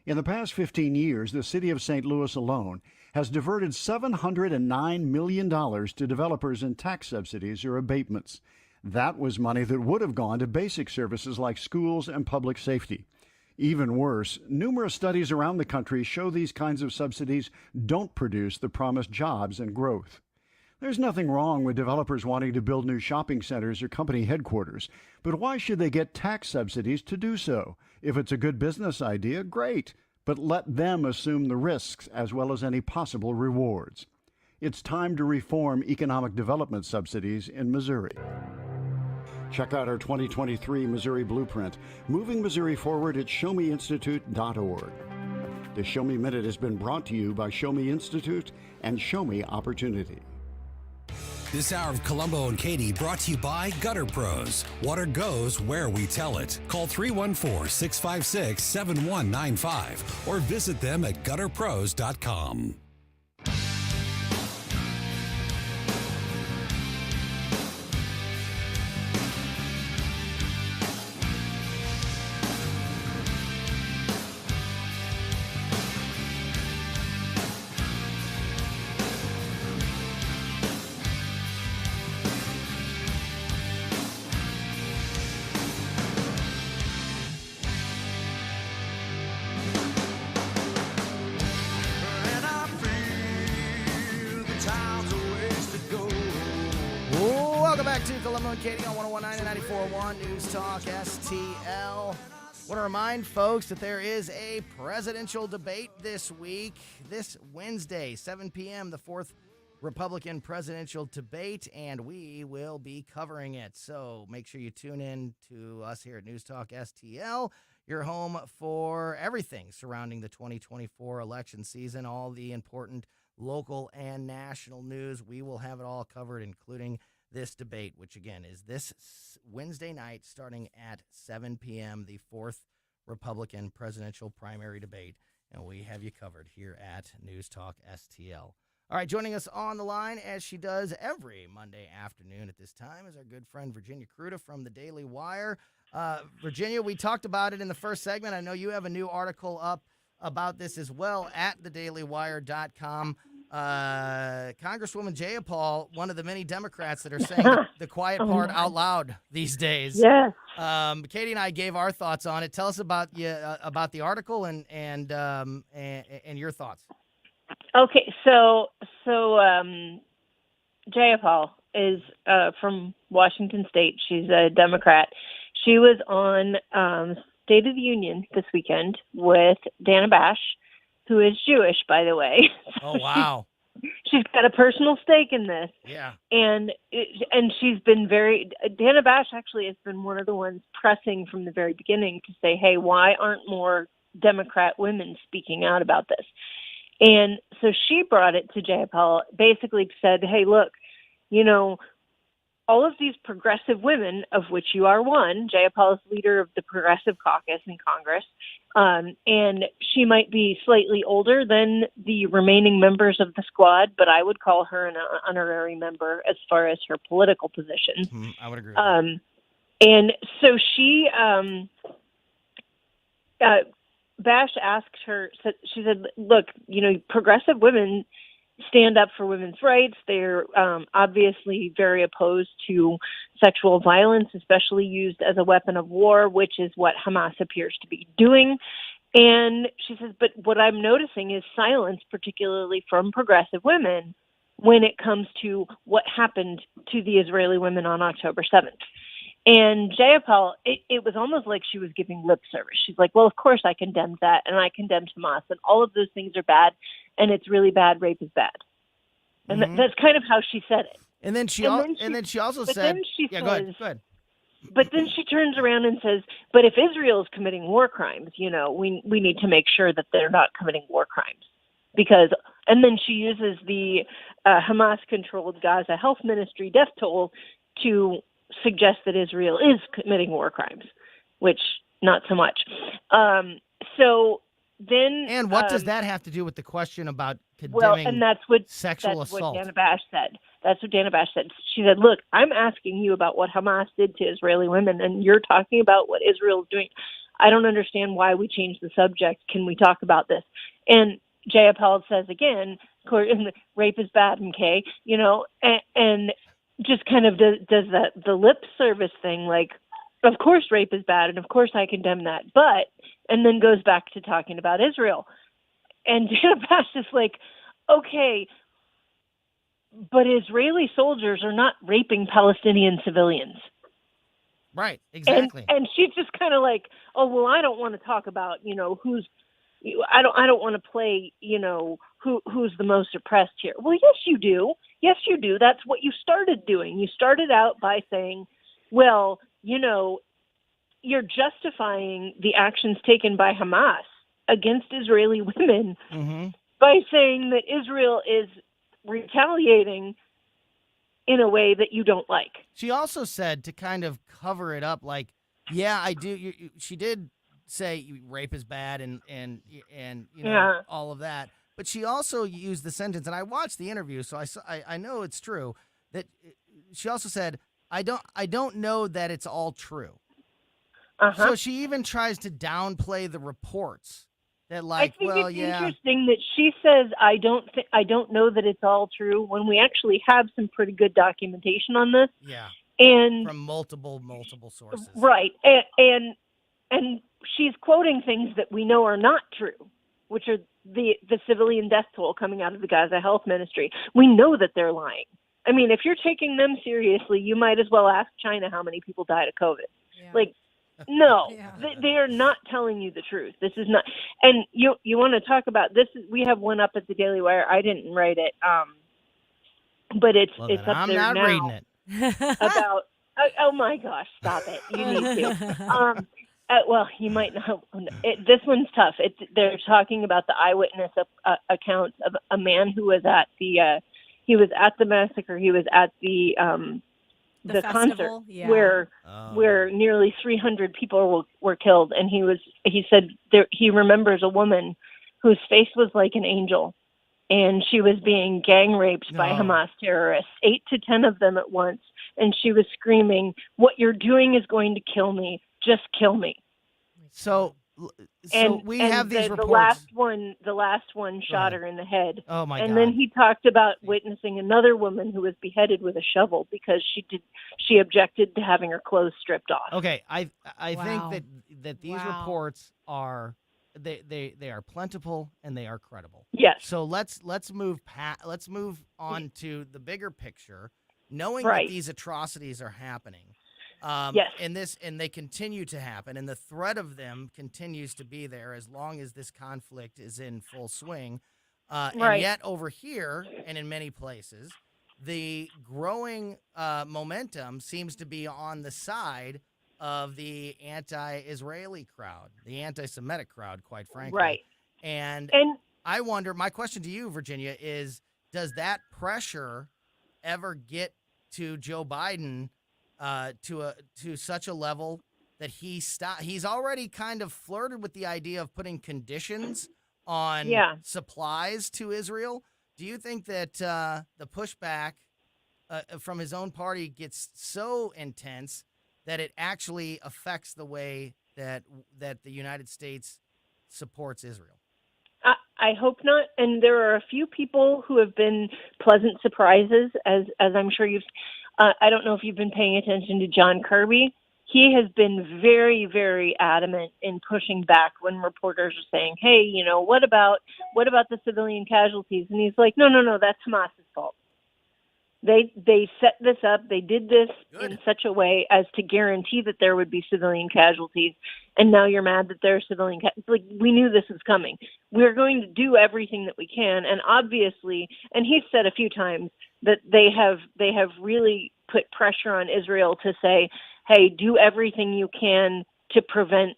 In the past 15 years, the city of St. Louis alone has diverted $709 million to developers in tax subsidies or abatements. That was money that would have gone to basic services like schools and public safety. Even worse, numerous studies around the country show these kinds of subsidies don't produce the promised jobs and growth. There's nothing wrong with developers wanting to build new shopping centers or company headquarters, but why should they get tax subsidies to do so? If it's a good business idea, great, but let them assume the risks as well as any possible rewards. It's time to reform economic development subsidies in Missouri. Check out our 2023 Missouri Blueprint, moving Missouri forward at showmeinstitute.org. The Show Me Minute has been brought to you by Show Me Institute and Show Me Opportunity. This hour of Colombo and Katie brought to you by Gutter Pros. Water goes where we tell it. Call 314-656-7195 or visit them at gutterpros.com. Welcome back to Colombo and Katie on 101.9 and 94.1 News Talk STL. Want to remind folks that there is a presidential debate this week, this Wednesday, 7 p.m., the 4th Republican presidential debate, and we will be covering it. So make sure you tune in to us here at News Talk STL, your home for everything surrounding the 2024 election season, all the important local and national news. We will have it all covered, including this debate, which again is this Wednesday night starting at 7 p.m., the 4th Republican presidential primary debate. And we have you covered here at News Talk STL. All right, joining us on the line, as she does every Monday afternoon at this time, is our good friend Virginia Kruta from the Daily Wire. Virginia, we talked about it in the first segment. I know you have a new article up about this as well at thedailywire.com. Congresswoman Jayapal, one of the many Democrats that are saying the quiet part out loud these days. Yes. Katie and I gave our thoughts on it. Tell us about the article and your thoughts. Okay, so Jayapal is from Washington State. She's a Democrat. She was on State of the Union this weekend with Dana Bash, who is Jewish, by the way. Oh, wow. She's got a personal stake in this. Yeah. And she's been Dana Bash actually has been one of the ones pressing from the very beginning to say, hey, why aren't more Democrat women speaking out about this? And so she brought it to Jayapal, basically said, hey, look, all of these progressive women, of which you are one, Jayapal is leader of the Progressive Caucus in Congress, and she might be slightly older than the remaining members of the squad, but I would call her an honorary member as far as her political positions. I would agree. And so she, Bash asked her, she said, look, progressive women stand up for women's rights. They're obviously very opposed to sexual violence, especially used as a weapon of war, which is what Hamas appears to be doing. And she says, but what I'm noticing is silence, particularly from progressive women, when it comes to what happened to the Israeli women on October 7th. And Jayapal, it was almost like she was giving lip service. She's like, well, of course I condemned that, and I condemned Hamas, and all of those things are bad, and it's really bad. Rape is bad. And that's kind of how she said it. And then she also said, go ahead. But then she turns around and says, but if Israel is committing war crimes, we need to make sure that they're not committing war crimes. And then she uses the Hamas-controlled Gaza Health Ministry death toll to suggest that Israel is committing war crimes, which not so much. And what does that have to do with the question about condemning sexual assault? What Dana Bash said. That's what Dana Bash said. She said, look, I'm asking you about what Hamas did to Israeli women, and you're talking about what Israel is doing. I don't understand why we changed the subject. Can we talk about this? And Jayapal says again, rape is bad, okay? And just kind of does the lip service thing, like, of course rape is bad, and of course I condemn that, and then goes back to talking about Israel. And Dana Bash is like, okay, but Israeli soldiers are not raping Palestinian civilians. Right, exactly. And she's just kind of like, oh, well, I don't want to talk about, I don't want to play, who's the most oppressed here. Well, yes, you do. Yes, you do. That's what you started doing. You started out by saying, well, you're justifying the actions taken by Hamas against Israeli women by saying that Israel is retaliating in a way that you don't like. She also said, to kind of cover it up, like, yeah, I do. She did say rape is bad and all of that. But she also used the sentence, and I watched the interview, so I know it's true, that she also said, I don't know that it's all true. So she even tries to downplay the reports that, like, I think it's interesting that she says, I don't know that it's all true, when we actually have some pretty good documentation on this. Yeah. And from multiple sources. Right. And she's quoting things that we know are not true, which are the civilian death toll coming out of the Gaza Health Ministry. We know that they're lying. I mean, if you're taking them seriously, you might as well ask China how many people died of COVID. Yeah. Like, no, they are not telling you the truth. This is not. And you want to talk about this? We have one up at the Daily Wire. I didn't write it, but it's up I'm there not now. Reading it. About oh my gosh, stop it! You need to. Well, you might know. This one's tough. They're talking about the eyewitness accounts of a man who was at the massacre. He was at the concert where nearly 300 people were killed, and he said he remembers a woman whose face was like an angel, and she was being gang raped by Hamas terrorists, 8 to 10 of them at once, and she was screaming, "What you're doing is going to kill me. Just kill me." So we have these reports. The last one shot her in the head. Oh my God! And then he talked about witnessing another woman who was beheaded with a shovel because she objected to having her clothes stripped off. Okay, I think that these reports are they are plentiful and they are credible. Yes. So let's move on to the bigger picture, knowing that these atrocities are happening. Yes. And they continue to happen, and the threat of them continues to be there as long as this conflict is in full swing. And yet over here, and in many places, the growing momentum seems to be on the side of the anti-Israeli crowd, the anti-Semitic crowd, quite frankly. Right. And I wonder, my question to you, Virginia, is does that pressure ever get to Joe Biden to such a level that he's already kind of flirted with the idea of putting conditions on supplies to Israel? Do you think that the pushback from his own party gets so intense that it actually affects the way that the United States supports Israel? I hope not. And there are a few people who have been pleasant surprises, as I'm sure you've. I don't know if you've been paying attention to John Kirby. He has been very, very adamant in pushing back when reporters are saying, "Hey, what about the civilian casualties?" And he's like, "No, that's Hamas's fault. They set this up. They did this in such a way as to guarantee that there would be civilian casualties. And now you're mad that there are civilian like we knew this was coming. We're going to do everything that we can." And obviously, and he's said a few times that they have really put pressure on Israel to say, "Hey, do everything you can to prevent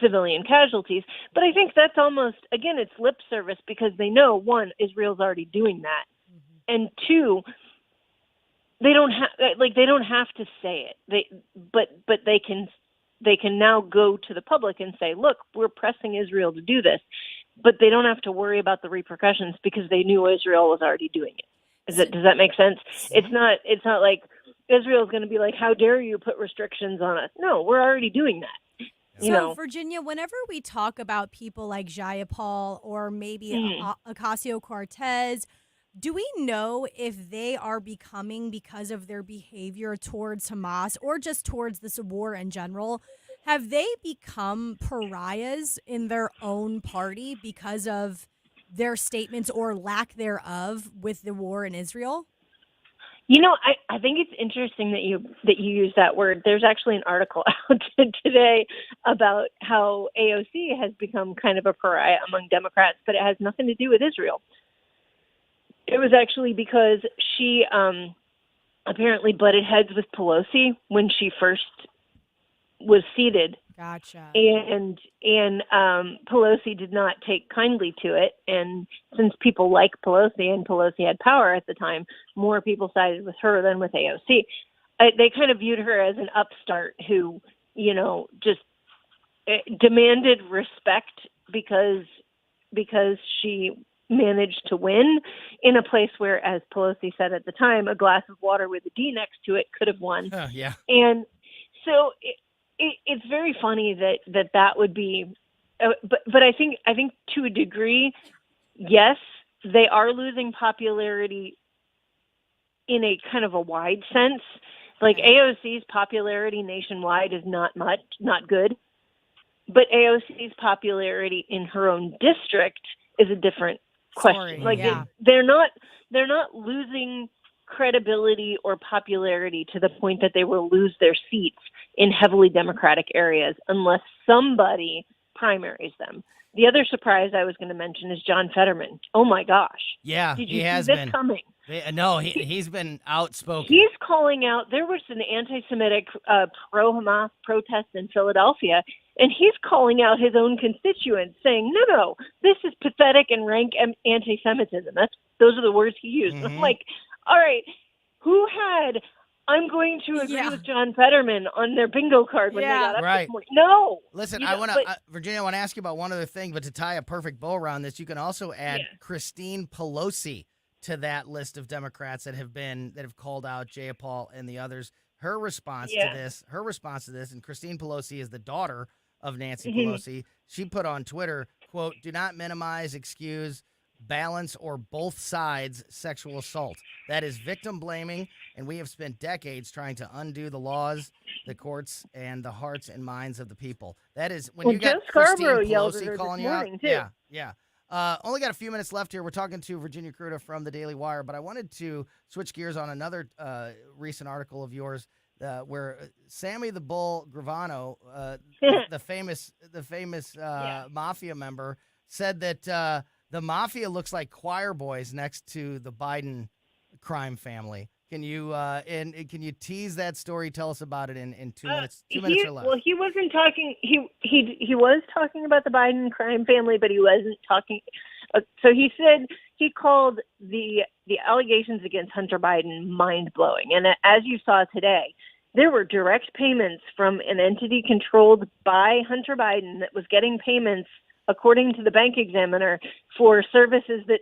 civilian casualties." But I think that's almost, again, it's lip service because they know, one, Israel's already doing that, and two, they don't have to say it. But they can now go to the public and say, "Look, we're pressing Israel to do this," but they don't have to worry about the repercussions because they knew Israel was already doing it. Does that make sense? It's not like Israel's going to be like, "How dare you put restrictions on us?" No, we're already doing that. So, Virginia, whenever we talk about people like Jayapal or maybe Ocasio-Cortez, do we know if they are becoming, because of their behavior towards Hamas or just towards this war in general, have they become pariahs in their own party because of their statements or lack thereof with the war in Israel? I think it's interesting that you use that word. There's actually an article out today about how AOC has become kind of a pariah among Democrats, but it has nothing to do with Israel. It was actually because she apparently butted heads with Pelosi when she first was seated. Gotcha. And Pelosi did not take kindly to it. And since people like Pelosi and Pelosi had power at the time, more people sided with her than with AOC. They kind of viewed her as an upstart who, just demanded respect because she managed to win in a place where, as Pelosi said at the time, a glass of water with a D next to it could have won. Yeah. And so it's very funny that would be, but I think to a degree, yes, they are losing popularity in a kind of a wide sense. Like AOC's popularity nationwide is not good, but AOC's popularity in her own district is a different question. They're not losing credibility or popularity to the point that they will lose their seats in heavily Democratic areas unless somebody primaries them. The other surprise I was going to mention is John Fetterman. Oh my gosh! Yeah, did you he see has this been coming? No, he's been outspoken. He's calling out. There was an anti-Semitic pro-Hamas protest in Philadelphia, and he's calling out his own constituents, saying, "No, this is pathetic and rank anti-Semitism." Those are the words he used. Mm-hmm. I'm like, all right, who had "I'm going to agree with John Fetterman" on their bingo card when they got up this morning? No. Listen, Virginia, I want to ask you about one other thing, but to tie a perfect bow around this, you can also add Christine Pelosi to that list of Democrats that have called out Jayapal and the others. Her response to this, and Christine Pelosi is the daughter of Nancy Pelosi. She put on Twitter, quote, "Do not minimize, excuse, balance, or both sides sexual assault. That is victim blaming, and we have spent decades trying to undo the laws, the courts, and the hearts and minds of the people." That is when you got Christine Pelosi calling you out. Yeah. Only got a few minutes left here. We're talking to Virginia Kruta from the Daily Wire, but I wanted to switch gears on another recent article of yours where Sammy the Bull Gravano, the famous mafia member, said that the mafia looks like choir boys next to the Biden crime family. Can you can you tease that story? Tell us about it in 2 minutes. 2 minutes or less. Well, he wasn't talking. He was talking about the Biden crime family, but he wasn't talking. So he said he called the allegations against Hunter Biden mind blowing, and as you saw today, there were direct payments from an entity controlled by Hunter Biden that was getting payments, according to the Bank Examiner, for services that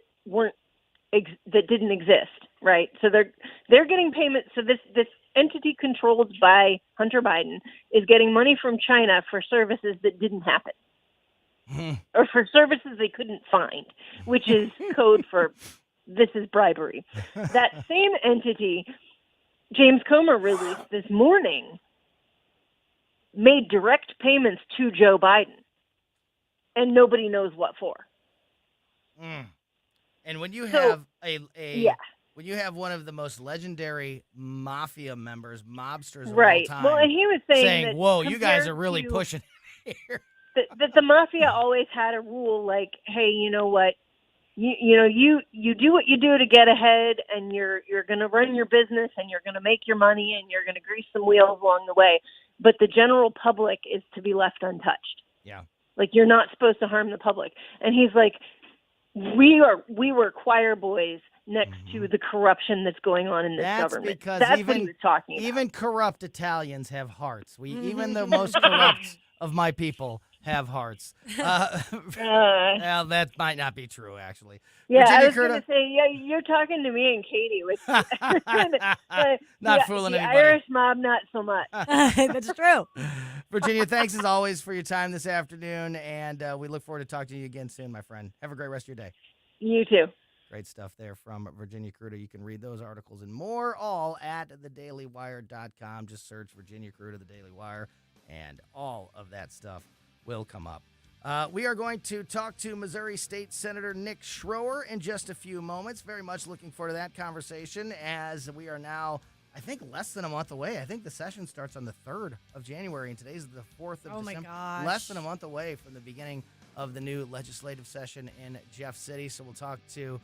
didn't exist. right? So they're getting payments. So this entity controlled by Hunter Biden is getting money from China for services that didn't happen, or for services they couldn't find, which is code for this is bribery. That same entity, James Comer released this morning, made direct payments to Joe Biden, and nobody knows what for. And when you have when you have one of the most legendary mafia members, mobsters of all time, well, and he was saying that, "Whoa, you guys are really pushing here." That the mafia always had a rule like, hey, you know what? You do what you do to get ahead, and you're going to run your business, and you're going to make your money, and you're going to grease some wheels along the way. But the general public is to be left untouched. Yeah, like you're not supposed to harm the public. And he's like, we were choir boys next to the corruption that's going on in this government. Because that's what he was talking about. Even corrupt Italians have hearts. Even the most corrupt of my people have hearts. Well, that might not be true, actually. Yeah, Virginia I was going to say, you're talking to me and Katie. Which, not fooling the anybody. Irish mob, not so much. That's true. Virginia, thanks as always for your time this afternoon, and we look forward to talking to you again soon, my friend. Have a great rest of your day. You too. Great stuff there from Virginia Kruta. You can read those articles and more all at thedailywire.com. Just search Virginia Kruta, The Daily Wire, and all of that stuff will come up. We are going to talk to Missouri State Senator Nick Schroer in just a few moments. Very much looking forward to that conversation as we are now, I think, less than a month away. I think the session starts on the 3rd of January, and today's the 4th of December. My gosh. Less than a month away from the beginning of the new legislative session in Jeff City. So we'll talk to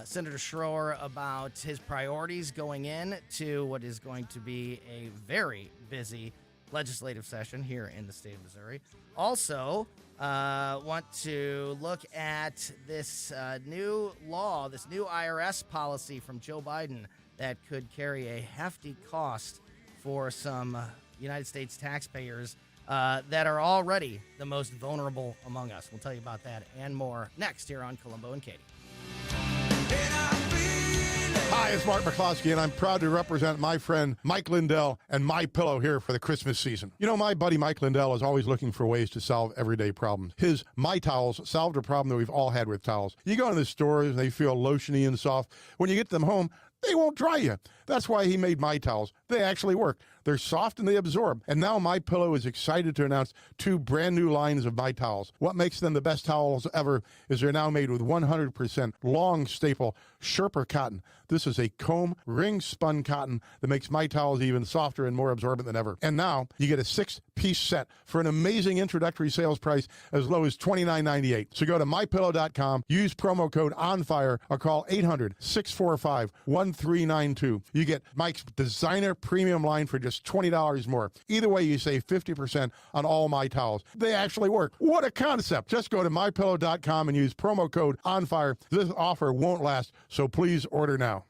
Senator Schroer about his priorities going in to what is going to be a very busy legislative session here in the state of Missouri. Also, want to look at this new law, this new IRS policy from Joe Biden that could carry a hefty cost for some United States taxpayers that are already the most vulnerable among us. We'll tell you about that and more next here on Colombo and Katie. Hi, it's Mark McCloskey, and I'm proud to represent my friend Mike Lindell and My Pillow here for the Christmas season. You know, my buddy Mike Lindell is always looking for ways to solve everyday problems. His My Towels solved a problem that we've all had with towels. You go into the stores, and they feel lotiony and soft. When you get them home, they won't dry you. That's why he made My Towels. They actually work. They're soft and they absorb. And now My Pillow is excited to announce 2 brand new lines of My Towels. What makes them the best towels ever is they're now made with 100% long staple Sherpa cotton. This is a comb ring spun cotton that makes My Towels even softer and more absorbent than ever. And now you get a 6-piece set for an amazing introductory sales price as low as $29.98. So go to mypillow.com, use promo code ONFIRE, or call 800-645-1392. You get Mike's designer premium line for just $20 more. Either way, you save 50% on all My Towels. They actually work. What a concept. Just go to mypillow.com and use promo code ONFIRE. This offer won't last, so please order now.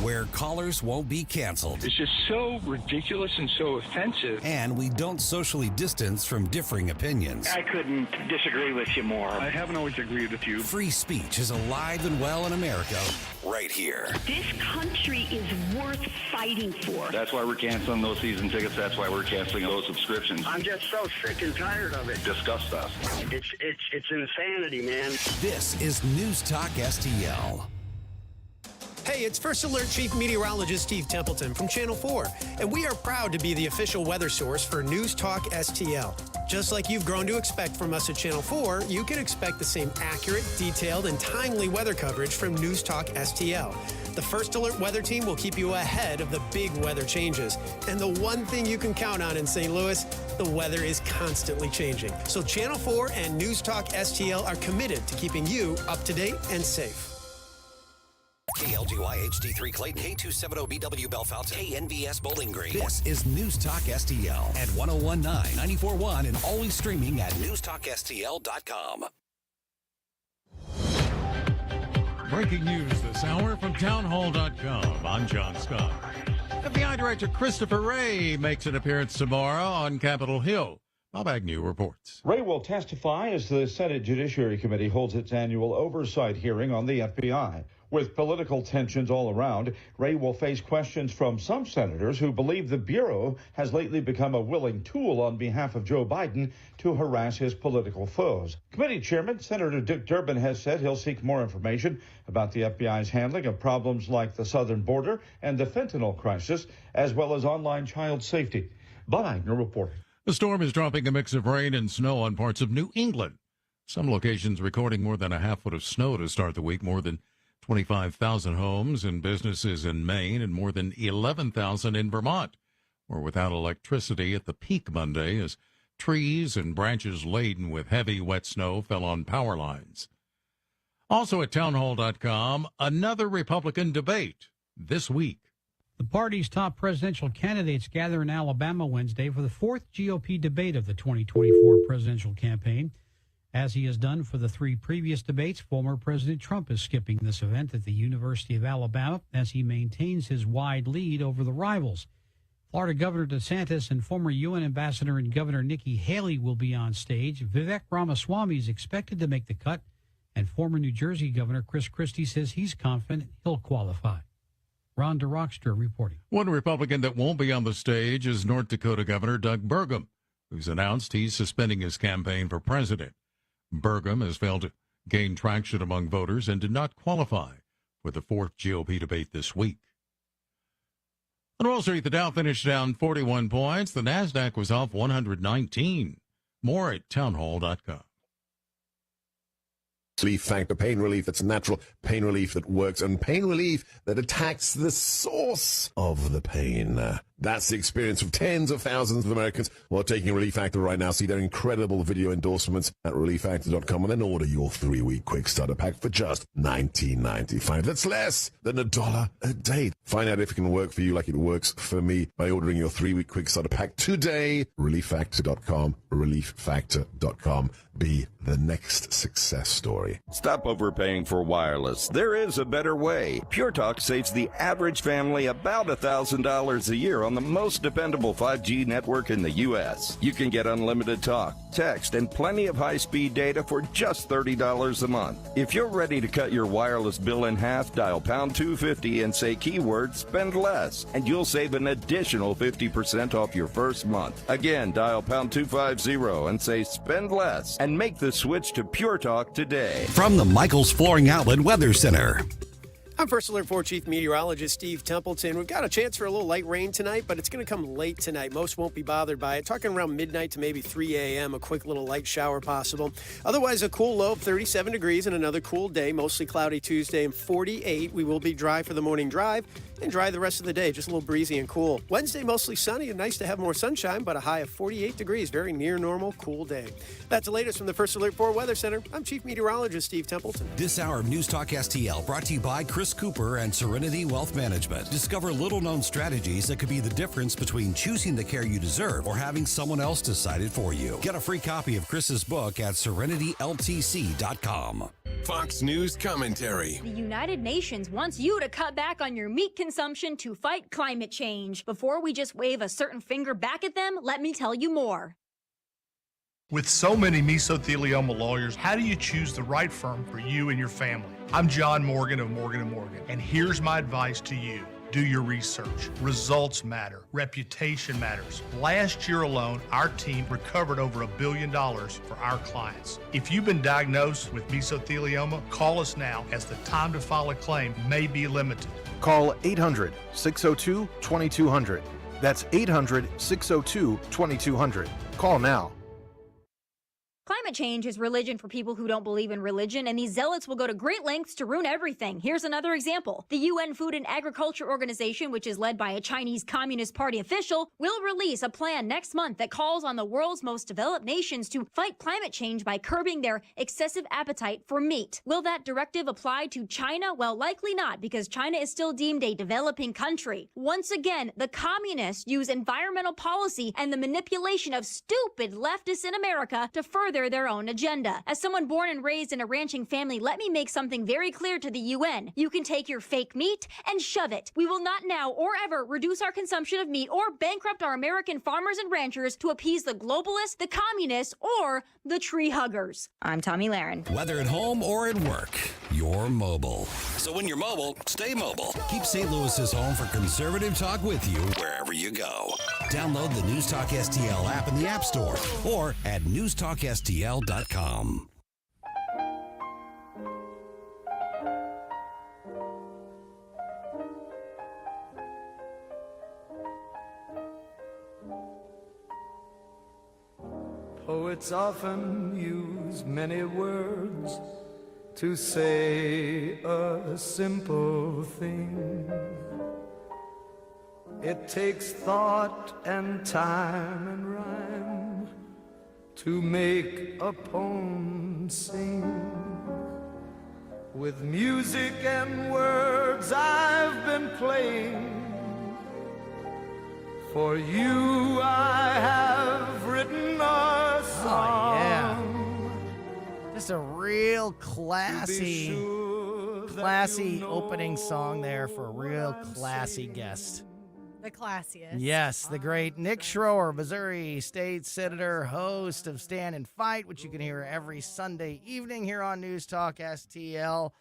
Where callers won't be canceled. It's just so ridiculous and so offensive. And we don't socially distance from differing opinions. I couldn't disagree with you more. I haven't always agreed with you. Free speech is alive and well in America right here. This country is worth fighting for. That's why we're canceling those season tickets. That's why we're canceling those subscriptions. I'm just so sick and tired of it. Disgust us. It's insanity, man. This is News Talk STL. Hey, it's First Alert Chief Meteorologist Steve Templeton from Channel 4, and we are proud to be the official weather source for News Talk STL. Just like you've grown to expect from us at Channel 4, you can expect the same accurate, detailed, and timely weather coverage from News Talk STL. The First Alert weather team will keep you ahead of the big weather changes. And the one thing you can count on in St. Louis, the weather is constantly changing. So Channel 4 and News Talk STL are committed to keeping you up to date and safe. KLGY HD3 Clayton, K270BW Bellefonte, KNVS Bowling Green. This is News Talk STL at 1019, 94.1, and always streaming at newstalkstl.com. Breaking news this hour from townhall.com. I'm John Scott. FBI Director Christopher Wray makes an appearance tomorrow on Capitol Hill. Bob Agnew reports. Wray will testify as the Senate Judiciary Committee holds its annual oversight hearing on the FBI. With political tensions all around, Ray will face questions from some senators who believe the Bureau has lately become a willing tool on behalf of Joe Biden to harass his political foes. Committee Chairman Senator Dick Durbin has said he'll seek more information about the FBI's handling of problems like the southern border and the fentanyl crisis, as well as online child safety. Bob Eigner reporting. The storm is dropping a mix of rain and snow on parts of New England. Some locations recording more than a half foot of snow to start the week. More than 25,000 homes and businesses in Maine and more than 11,000 in Vermont were without electricity at the peak Monday as trees and branches laden with heavy wet snow fell on power lines. Also at townhall.com, another Republican debate this week. The party's top presidential candidates gather in Alabama Wednesday for the fourth GOP debate of the 2024 presidential campaign. As he has done for the three previous debates, former President Trump is skipping this event at the University of Alabama as he maintains his wide lead over the rivals. Florida Governor DeSantis and former UN Ambassador and Governor Nikki Haley will be on stage. Vivek Ramaswamy is expected to make the cut, and former New Jersey Governor Chris Christie says he's confident he'll qualify. Ron DeRockstra reporting. One Republican that won't be on the stage is North Dakota Governor Doug Burgum, who's announced he's suspending his campaign for president. Burgum has failed to gain traction among voters and did not qualify for the fourth GOP debate this week. On Wall Street, the Dow finished down 41 points. The Nasdaq was off 119. More at townhall.com. Relief Factor, pain relief that's natural, pain relief that works, and pain relief that attacks the source of the pain. That's the experience of tens of thousands of Americans who are taking Relief Factor right now. See their incredible video endorsements at relieffactor.com and then order your 3-week quick starter pack for just $19.95. That's less than $1 a day. Find out if it can work for you like it works for me by ordering your 3-week quick starter pack today. Relieffactor.com, relieffactor.com. Be the next success story. Stop overpaying for wireless. There is a better way. Pure Talk saves the average family about $1,000 a year on the most dependable 5G network in the U.S. You can get unlimited talk, text, and plenty of high-speed data for just $30 a month. If you're ready to cut your wireless bill in half, dial pound 250 and say keyword spend less, and you'll save an additional 50% off your first month. Again, dial pound 250 and say spend less, and make the switch to Pure Talk today. From the Michaels Flooring Outlet Weather Center. I'm First Alert 4 Chief Meteorologist Steve Templeton. We've got a chance for a little light rain tonight, but it's going to come late tonight. Most won't be bothered by it. Talking around midnight to maybe 3 a.m., a quick little light shower possible. Otherwise, a cool low of 37 degrees and another cool day. Mostly cloudy Tuesday and 48. We will be dry for the morning drive and dry the rest of the day. Just a little breezy and cool. Wednesday, mostly sunny and nice to have more sunshine, but a high of 48 degrees. Very near normal, cool day. That's the latest from the First Alert 4 Weather Center. I'm Chief Meteorologist Steve Templeton. This hour of News Talk STL brought to you by Chris Cooper and Serenity Wealth Management. Discover little-known strategies that could be the difference between choosing the care you deserve or having someone else decide it for you. Get a free copy of Chris's book at serenityltc.com. Fox News commentary. The United Nations wants you to cut back on your meat consumption to fight climate change. Before we just wave a certain finger back at them, let me tell you more. With so many mesothelioma lawyers, how do you choose the right firm for you and your family? I'm John Morgan of Morgan & Morgan, and here's my advice to you. Do your research. Results matter. Reputation matters. Last year alone, our team recovered over $1 billion for our clients. If you've been diagnosed with mesothelioma, call us now as the time to file a claim may be limited. Call 800-602-2200. That's 800-602-2200. Call now. Climate change is religion for people who don't believe in religion, and these zealots will go to great lengths to ruin everything. Here's another example. The UN Food and Agriculture Organization, which is led by a Chinese Communist Party official, will release a plan next month that calls on the world's most developed nations to fight climate change by curbing their excessive appetite for meat. Will that directive apply to China? Well, likely not, because China is still deemed a developing country. Once again, the communists use environmental policy and the manipulation of stupid leftists in America to further their their own agenda. As someone born and raised in a ranching family, let me make something very clear to the UN. You can take your fake meat and shove it. We will not now or ever reduce our consumption of meat or bankrupt our American farmers and ranchers to appease the globalists, the communists, or the tree huggers. I'm Tommy Lahren. Whether at home or at work, you're mobile. So when you're mobile, stay mobile. Keep St. Louis's home for conservative talk with you wherever you go. Download the News Talk STL app in the App Store or at newstalkstl.com. Poets often use many words to say a simple thing. It takes thought and time and rhyme to make a poem sing. With music and words I've been playing. For you I have written a song. Oh, yeah. Just a real classy opening song there for a real classy guest. The classiest. Yes, the great Nick Schroer, Missouri State Senator, host of Stand and Fight, which you can hear every Sunday evening here on News Talk STL.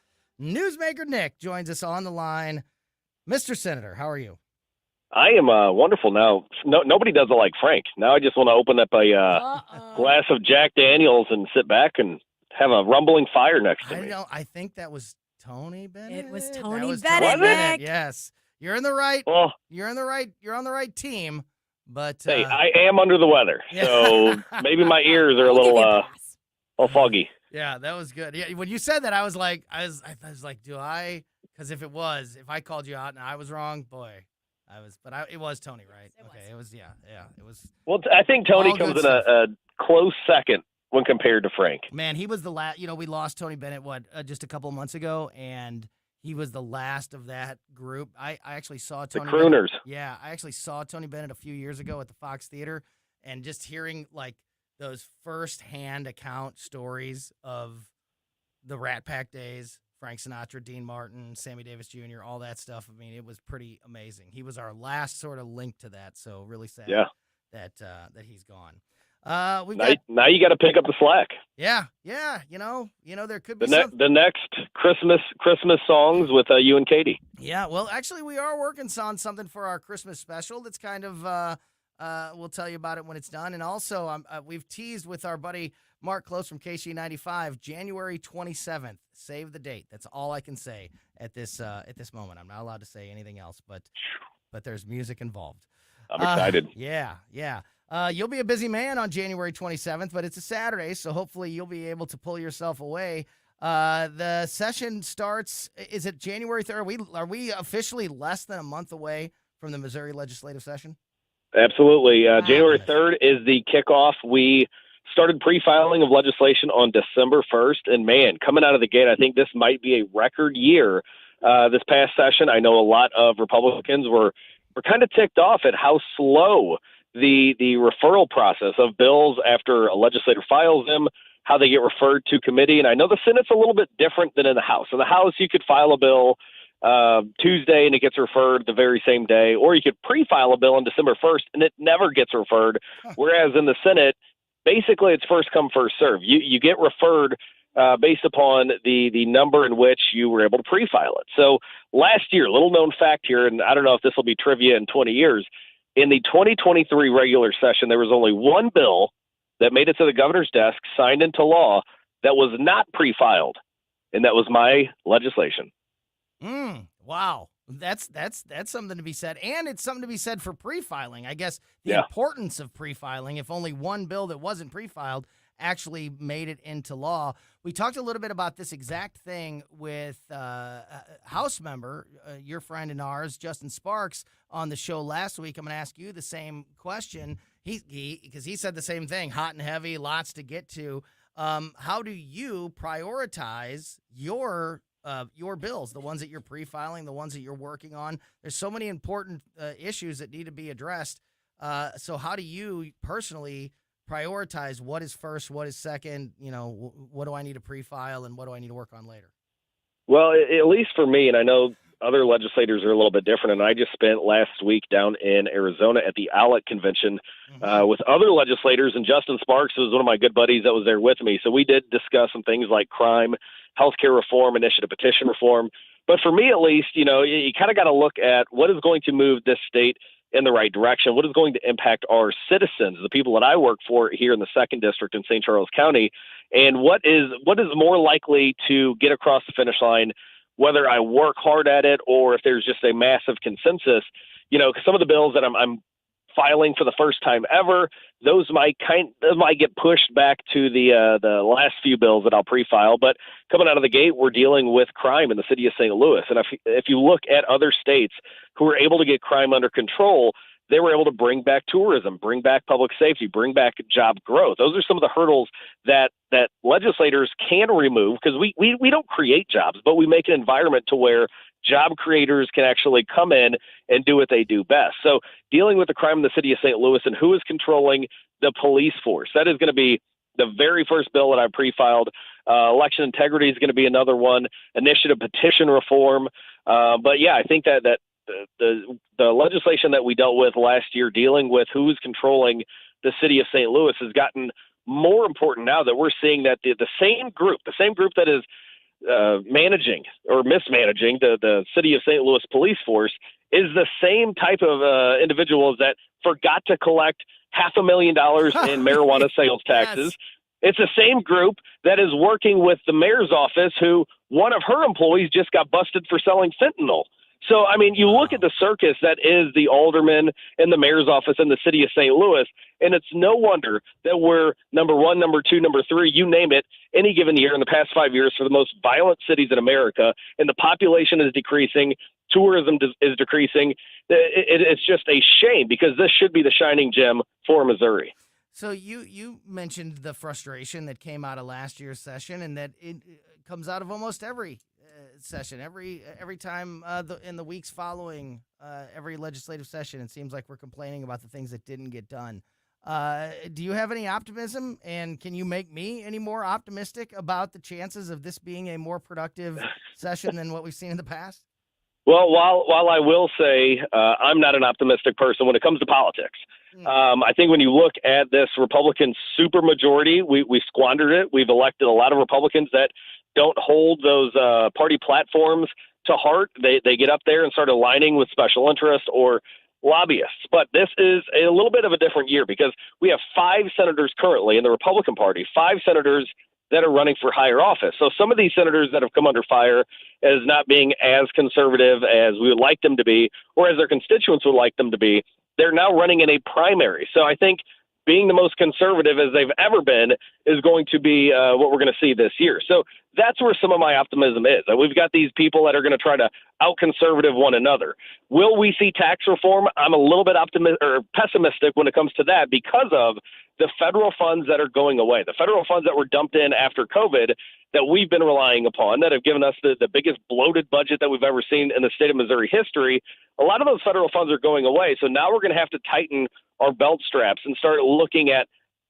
Newsmaker Nick joins us on the line. Mr. Senator, how are you? I am wonderful now. Nobody does it like Frank. Now I just want to open up a glass of Jack Daniels and sit back and have a rumbling fire next to me. I think that was Tony Bennett. It was That Tony was Bennett. Bennett. Yes, you're in the right. Well, you're on the right team. But hey, I am under the weather, so maybe my ears are a little foggy. Yeah, that was good. Yeah, when you said that, I was like, do I? Because if I called you out and I was wrong, boy. It was Tony, right? It was, it was. Well, I think Tony comes in a close second when compared to Frank. Man, he was the last. We lost Tony Bennett, just a couple of months ago, and he was the last of that group. I actually saw Tony. The crooners. Bennett, yeah, I actually saw Tony Bennett a few years ago at the Fox Theater, and just hearing like those first-hand account stories of the Rat Pack days. Frank Sinatra, Dean Martin, Sammy Davis Jr., all that stuff. I mean, it was pretty amazing. He was our last sort of link to that, so really sad that he's gone. Now you got to pick up the slack. Yeah. There could be the next Christmas songs with you and Katie. Yeah, well, actually, we are working on something for our Christmas special. That's kind of we'll tell you about it when it's done, and also we've teased with our buddy Mark Close from KC95, January 27th. Save the date. That's all I can say at this moment. I'm not allowed to say anything else, but there's music involved. I'm excited. Yeah. You'll be a busy man on January 27th, but it's a Saturday, so hopefully you'll be able to pull yourself away. The session starts, is it January 3rd? Are we officially less than a month away from the Missouri legislative session? Absolutely. January 3rd is the kickoff. We started pre-filing of legislation on December 1st, and man, coming out of the gate, I think this might be a record year this past session. I know a lot of Republicans were kind of ticked off at how slow the referral process of bills after a legislator files them, how they get referred to committee. And I know the Senate's a little bit different than in the House. In the House, you could file a bill Tuesday and it gets referred the very same day, or you could pre-file a bill on December 1st and it never gets referred. Whereas in the Senate, basically it's first come, first serve. You get referred based upon the number in which you were able to pre-file it. So last year, little known fact here, and I don't know if this will be trivia in 20 years, in the 2023 regular session, there was only one bill that made it to the governor's desk, signed into law, that was not pre-filed, and that was my legislation. Wow. That's something to be said. And it's something to be said for pre-filing. I guess the importance of pre-filing, if only one bill that wasn't pre-filed actually made it into law. We talked a little bit about this exact thing with a House member, your friend and ours, Justin Sparks, on the show last week. I'm going to ask you the same question. Because he said the same thing, hot and heavy, lots to get to. How do you prioritize your bills, the ones that you're pre-filing, the ones that you're working on? There's so many important issues that need to be addressed. So how do you personally prioritize what is first, what is second, what do I need to pre-file and what do I need to work on later? Well, at least for me, and I know other legislators are a little bit different, and I just spent last week down in Arizona at the ALEC convention with other legislators, and Justin Sparks was one of my good buddies that was there with me. So we did discuss some things like crime, healthcare reform, initiative petition reform. But for me, at least, you kind of got to look at what is going to move this state in the right direction, what is going to impact our citizens, the people that I work for here in the 2nd District in St. Charles County, and what is more likely to get across the finish line, whether I work hard at it or if there's just a massive consensus. Some of the bills that I'm filing for the first time ever, those might get pushed back to the last few bills that I'll pre-file. But coming out of the gate, we're dealing with crime in the city of St. Louis, and if you look at other states who were able to get crime under control, they were able to bring back tourism, bring back public safety, bring back job growth. Those are some of the hurdles that legislators can remove, because we don't create jobs, but we make an environment to where job creators can actually come in and do what they do best. So dealing with the crime in the city of St. Louis and who is controlling the police force, that is going to be the very first bill that I pre-filed. Election integrity is going to be another one, initiative petition reform. But yeah, I think that the legislation that we dealt with last year dealing with who's controlling the city of St. Louis has gotten more important now that we're seeing that the same group that is managing or mismanaging the city of St. Louis police force is the same type of individuals that forgot to collect $500,000 in marijuana sales taxes. Yes. It's the same group that is working with the mayor's office, who one of her employees just got busted for selling fentanyl. So, I mean, you look at the circus that is the alderman and the mayor's office in the city of St. Louis, and it's no wonder that we're number 1, number 2, number 3, you name it, any given year in the past 5 years for the most violent cities in America, and the population is decreasing, tourism is decreasing. It's just a shame, because this should be the shining gem for Missouri. So you mentioned the frustration that came out of last year's session, and that it comes out of almost every session, every time in the weeks following every legislative session. It seems like we're complaining about the things that didn't get done. Do you have any optimism, and can you make me any more optimistic about the chances of this being a more productive session than what we've seen in the past? Well, while I will say I'm not an optimistic person when it comes to politics. I think when you look at this Republican supermajority, we squandered it. We've elected a lot of Republicans that don't hold those party platforms to heart. They get up there and start aligning with special interests or lobbyists. But this is a little bit of a different year, because we have 5 senators currently in the Republican Party, 5 senators that are running for higher office. So some of these senators that have come under fire as not being as conservative as we would like them to be, or as their constituents would like them to be, they're now running in a primary. So I think being the most conservative as they've ever been is going to be what we're going to see this year. So that's where some of my optimism is. We've got these people that are going to try to out-conservative one another. Will we see tax reform? I'm a little bit pessimistic when it comes to that, because of the federal funds that are going away, the federal funds that were dumped in after COVID that we've been relying upon, that have given us the biggest bloated budget that we've ever seen in the state of Missouri history. A lot of those federal funds are going away. So now we're going to have to tighten our belt straps and start looking at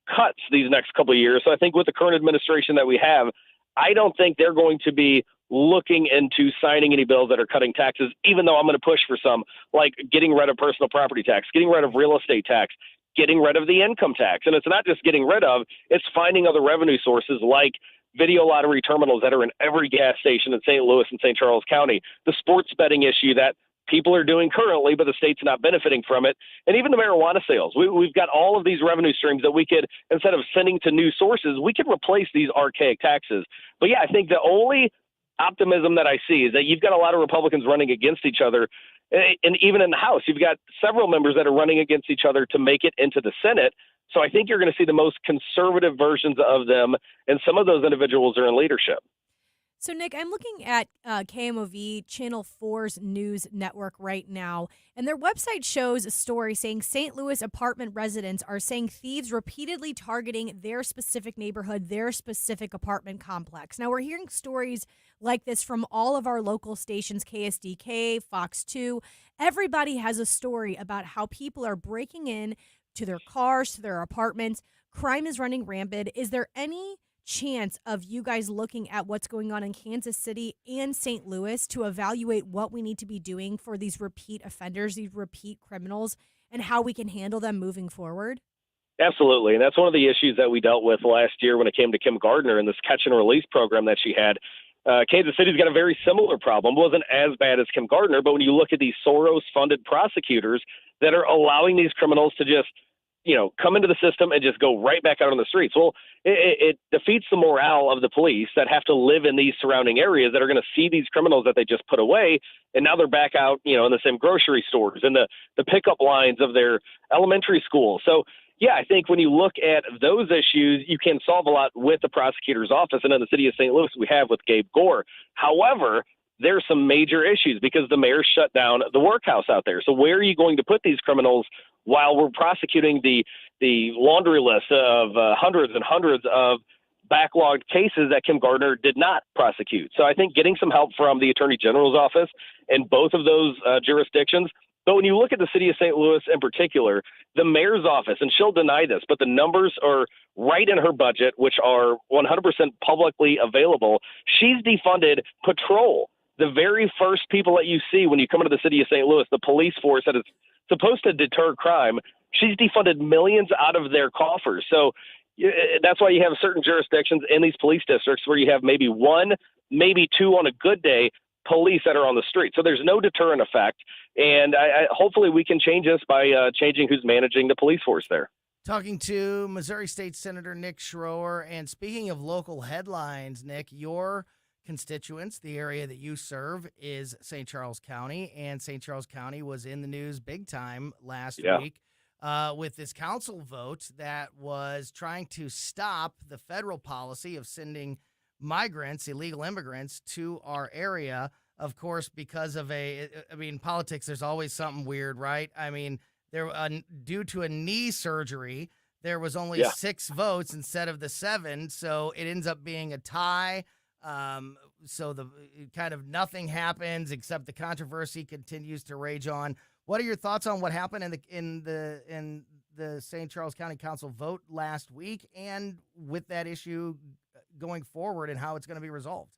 cuts these next couple of years. So I think with the current administration that we have, I don't think they're going to be looking into signing any bills that are cutting taxes, even though I'm going to push for some, like getting rid of personal property tax, getting rid of real estate tax, getting rid of the income tax. And it's not just getting rid of, it's finding other revenue sources like video lottery terminals that are in every gas station in St. Louis and St. Charles County, the sports betting issue that people are doing currently, but the state's not benefiting from it, and even the marijuana sales. We've got all of these revenue streams that we could, instead of sending to new sources, we could replace these archaic taxes. But yeah, I think the only optimism that I see is that you've got a lot of Republicans running against each other. And even in the House, you've got several members that are running against each other to make it into the Senate. So I think you're going to see the most conservative versions of them, and some of those individuals are in leadership. So, Nick, I'm looking at KMOV Channel 4's news network right now, and their website shows a story saying St. Louis apartment residents are saying thieves repeatedly targeting their specific neighborhood, their specific apartment complex. Now, we're hearing stories like this from all of our local stations, KSDK, Fox 2. Everybody has a story about how people are breaking in to their cars, to their apartments. Crime is running rampant. Is there any chance of you guys looking at what's going on in Kansas City and St. Louis to evaluate what we need to be doing for these repeat offenders, these repeat criminals, and how we can handle them moving forward? Absolutely. And that's one of the issues that we dealt with last year when it came to Kim Gardner and this catch and release program that she had. Kansas City's got a very similar problem. It wasn't as bad as Kim Gardner, but when you look at these Soros-funded prosecutors that are allowing these criminals to just, come into the system and just go right back out on the streets. Well, it defeats the morale of the police that have to live in these surrounding areas that are going to see these criminals that they just put away, and now they're back out, in the same grocery stores and the pickup lines of their elementary school. So, yeah, I think when you look at those issues, you can solve a lot with the prosecutor's office. And in the city of St. Louis, we have with Gabe Gore. However, there's some major issues because the mayor shut down the workhouse out there. So where are you going to put these criminals while we're prosecuting the laundry list of hundreds and hundreds of backlogged cases that Kim Gardner did not prosecute? So I think getting some help from the Attorney General's office in both of those jurisdictions. But when you look at the city of St. Louis in particular, the mayor's office, and she'll deny this, but the numbers are right in her budget, which are 100% publicly available. She's defunded patrol. The very first people that you see when you come into the city of St. Louis, the police force that is supposed to deter crime, she's defunded millions out of their coffers. So that's why you have certain jurisdictions in these police districts where you have maybe one, maybe two on a good day police that are on the street. So there's no deterrent effect. And hopefully we can change this by changing who's managing the police force there. Talking to Missouri State Senator Nick Schroer. And speaking of local headlines, Nick, your constituents, the area that you serve, is St. Charles County. And St. Charles County was in the news big time last week with this council vote that was trying to stop the federal policy of sending migrants, illegal immigrants, to our area. Of course, because of politics, there's always something weird, right? I mean, due to a knee surgery, there was only 6 votes instead of the 7, so it ends up being a tie. So the kind of nothing happens except the controversy continues to rage on. What are your thoughts on what happened in the St. Charles County Council vote last week, and with that issue going forward and how it's going to be resolved?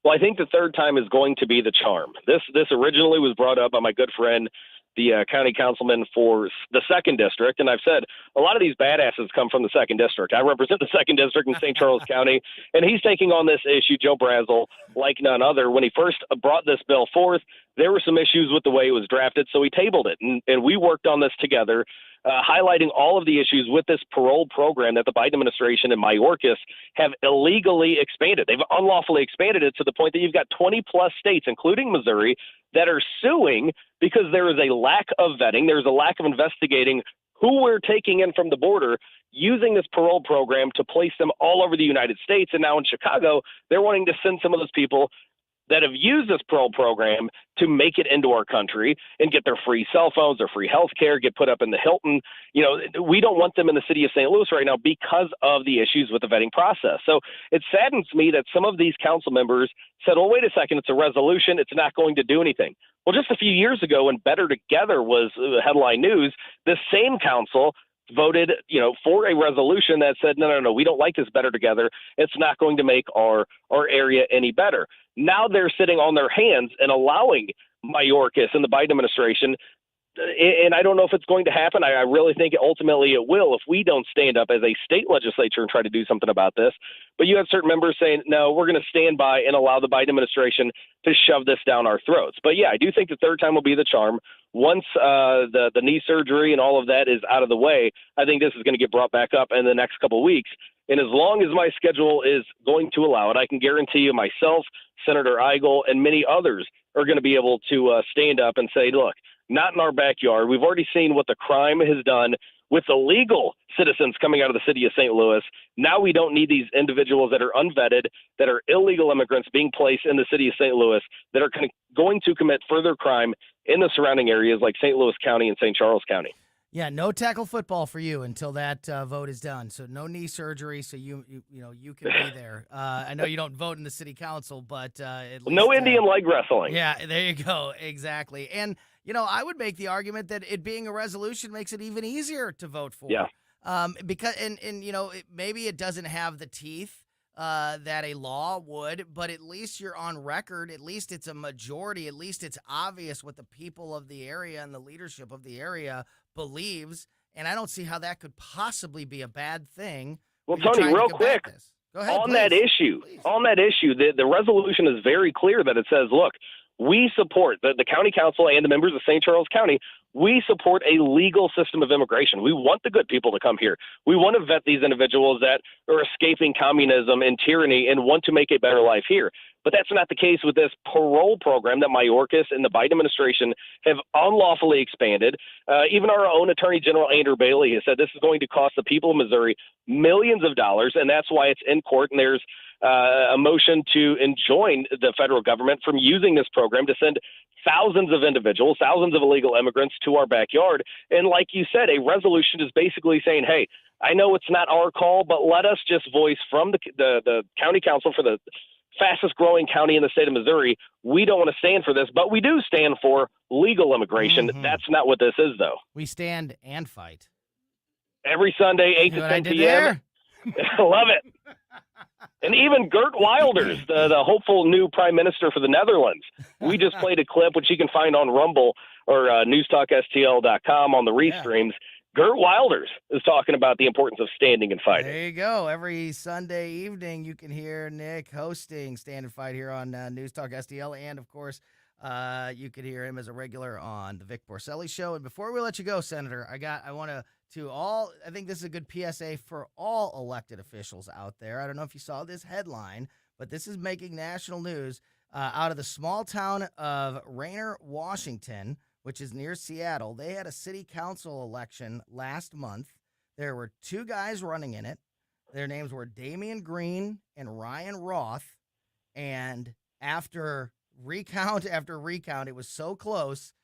Well, I think the third time is going to be the charm. This originally was brought up by my good friend, the county councilman for the 2nd District. And I've said a lot of these badasses come from the 2nd District. I represent the 2nd District in St. Charles County, and he's taking on this issue, Joe Brazel, like none other. When he first brought this bill forth, there were some issues with the way it was drafted, so he tabled it. And we worked on this together, highlighting all of the issues with this parole program that the Biden administration and Mayorkas have illegally expanded. They've unlawfully expanded it to the point that you've got 20-plus states, including Missouri, that are suing because there is a lack of vetting. There's a lack of investigating who we're taking in from the border, using this parole program to place them all over the United States. And now in Chicago, they're wanting to send some of those people that have used this parole program to make it into our country and get their free cell phones, their free health care, get put up in the Hilton. We don't want them in the city of St. Louis right now because of the issues with the vetting process. So it saddens me that some of these council members said, well, wait a second, it's a resolution. It's not going to do anything. Well, just a few years ago when Better Together was headline news, the same council voted, for a resolution that said, no, we don't like this Better Together. It's not going to make our area any better. Now they're sitting on their hands and allowing Mayorkas and the Biden administration, and I don't know if it's going to happen. I really think ultimately it will if we don't stand up as a state legislature and try to do something about this. But you have certain members saying, no, we're going to stand by and allow the Biden administration to shove this down our throats. But yeah, I do think the third time will be the charm. Once the knee surgery and all of that is out of the way, I think this is going to get brought back up in the next couple of weeks. And as long as my schedule is going to allow it, I can guarantee you myself, Senator Eigel, and many others are going to be able to stand up and say, look, not in our backyard. We've already seen what the crime has done with illegal citizens coming out of the city of St. Louis. Now we don't need these individuals that are unvetted, that are illegal immigrants being placed in the city of St. Louis, that are going to commit further crime in the surrounding areas like St. Louis County and St. Charles County. Yeah, no tackle football for you until that vote is done. So no knee surgery, so you can be there. I know you don't vote in the city council, but at least No Indian leg wrestling. Yeah, there you go. Exactly. And I would make the argument that it being a resolution makes it even easier to vote for. Yeah. Because maybe it doesn't have the teeth that a law would, but at least you're on record. At least it's a majority. At least it's obvious what the people of the area and the leadership of the area believes. And I don't see how that could possibly be a bad thing. Well, Tony, real quick, Go ahead, on please. that issue, the resolution is very clear that it says, look, we support the county council and the members of St. Charles County. We support a legal system of immigration. We want the good people to come here. We want to vet these individuals that are escaping communism and tyranny and want to make a better life here. But that's not the case with this parole program that Mayorkas and the Biden administration have unlawfully expanded. Even our own Attorney General Andrew Bailey has said this is going to cost the people of Missouri millions of dollars, and that's why it's in court. And there's a motion to enjoin the federal government from using this program to send thousands of individuals, thousands of illegal immigrants to our backyard. And like you said, a resolution is basically saying, hey, I know it's not our call, but let us just voice from the county council for the fastest growing county in the state of Missouri. We don't want to stand for this, but we do stand for legal immigration. Mm-hmm. That's not what this is, though. We stand and fight. Every Sunday, 8 to 10 p.m. Love it. And even Gert Wilders, the hopeful new prime minister for the Netherlands. We just played a clip, which you can find on Rumble or newstalkstl.com on the restreams. Gert Wilders is talking about the importance of standing and fighting. There you go. Every Sunday evening, you can hear Nick hosting Stand and Fight here on News Talk STL. And, of course, you could hear him as a regular on the Vic Borselli Show. And before we let you go, Senator, I want to all, I think this is a good PSA for all elected officials out there. I don't know if you saw this headline, but this is making national news out of the small town of Raynor, Washington, which is near Seattle. They had a city council election last month. There were two guys running in it. Their names were Damian Green and Ryan Roth. And after recount after recount, it was so close,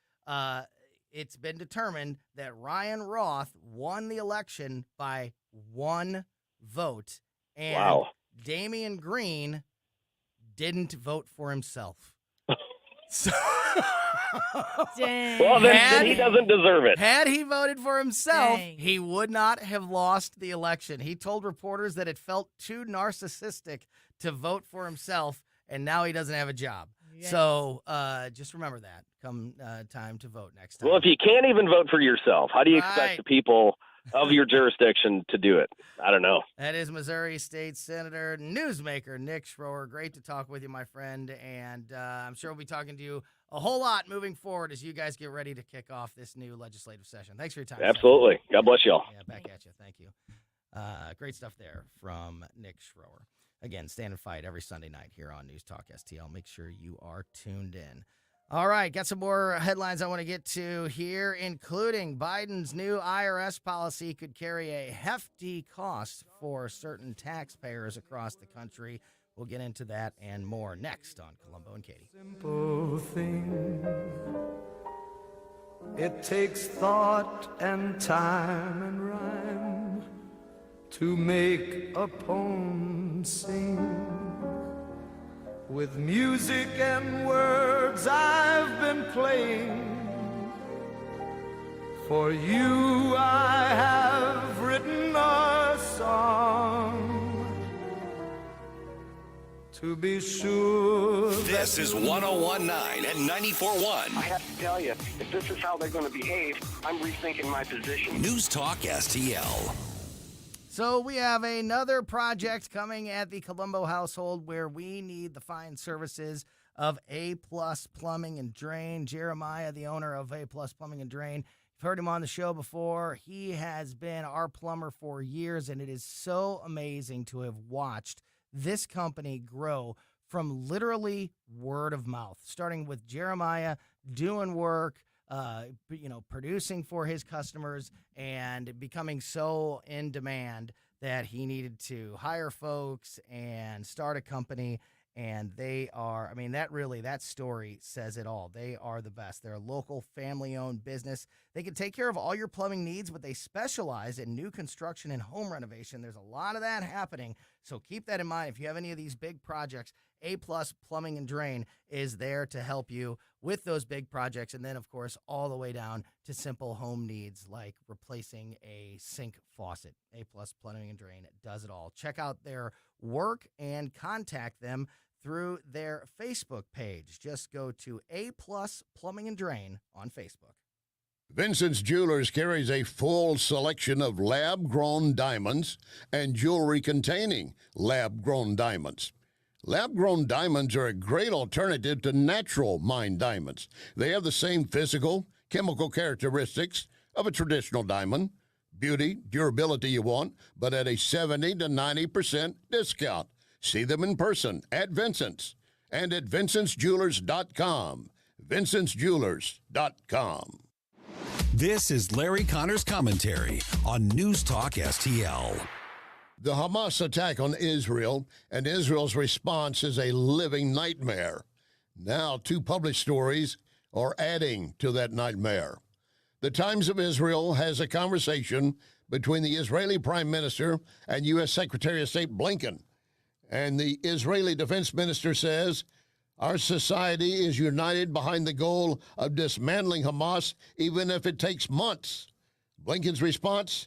it's been determined that Ryan Roth won the election by 1 vote. And wow. Damian Green didn't vote for himself. So, well, then he doesn't deserve it. Had he voted for himself, he would not have lost the election. He told reporters that it felt too narcissistic to vote for himself, and now he doesn't have a job. Yes. So just remember that come time to vote next time. Well, if you can't even vote for yourself, how do you expect the people of your jurisdiction to do it? I don't know. That is Missouri State Senator, newsmaker Nick Schroer. Great to talk with you, my friend, and I'm sure we'll be talking to you a whole lot moving forward as you guys get ready to kick off this new legislative session. Thanks for your time. Absolutely. Senator. God bless y'all. Yeah, back at you. Thank you. Great stuff there from Nick Schroer. Again, Stand and Fight every Sunday night here on News Talk STL. Make sure you are tuned in. All right, got some more headlines I want to get to here, including Biden's new IRS policy could carry a hefty cost for certain taxpayers across the country. We'll get into that and more next on Colombo and Katie. Simple thing. It takes thought and time and rhyme to make a poem sing. With music and words I've been playing. For you I have written a song. To be sure. This is 101.9 and 94.1. I have to tell you, if this is how they're going to behave, I'm rethinking my position. News Talk STL. So we have another project coming at the Colombo household where we need the fine services of A+ Plumbing and Drain. Jeremiah, the owner of A+ Plumbing and Drain, you've heard him on the show before. He has been our plumber for years, and it is so amazing to have watched this company grow from literally word of mouth, starting with Jeremiah doing work, producing for his customers and becoming so in demand that he needed to hire folks and start a company. And they are, I mean, that story says it all. They are the best. They're a local family-owned business. They can take care of all your plumbing needs, but they specialize in new construction and home renovation. There's a lot of that happening, so keep that in mind. If you have any of these big projects, A-Plus Plumbing and Drain is there to help you with those big projects, and then, of course, all the way down to simple home needs like replacing a sink faucet. A-Plus Plumbing and Drain does it all. Check out their work and contact them through their Facebook page. Just go to A-Plus Plumbing and Drain on Facebook. Vincent's Jewelers carries a full selection of lab-grown diamonds and jewelry containing lab-grown diamonds. Lab-grown diamonds are a great alternative to natural mined diamonds. They have the same physical, chemical characteristics of a traditional diamond, beauty, durability you want, but at a 70 to 90% discount. See them in person at Vincent's and at vincentsjewelers.com. vincentsjewelers.com. This is Larry Connor's commentary on News Talk STL. The Hamas attack on Israel and Israel's response is a living nightmare. Now, two published stories are adding to that nightmare. The Times of Israel has a conversation between the Israeli Prime Minister and U.S. Secretary of State Blinken. And the Israeli Defense Minister says, our society is united behind the goal of dismantling Hamas, even if it takes months. Blinken's response,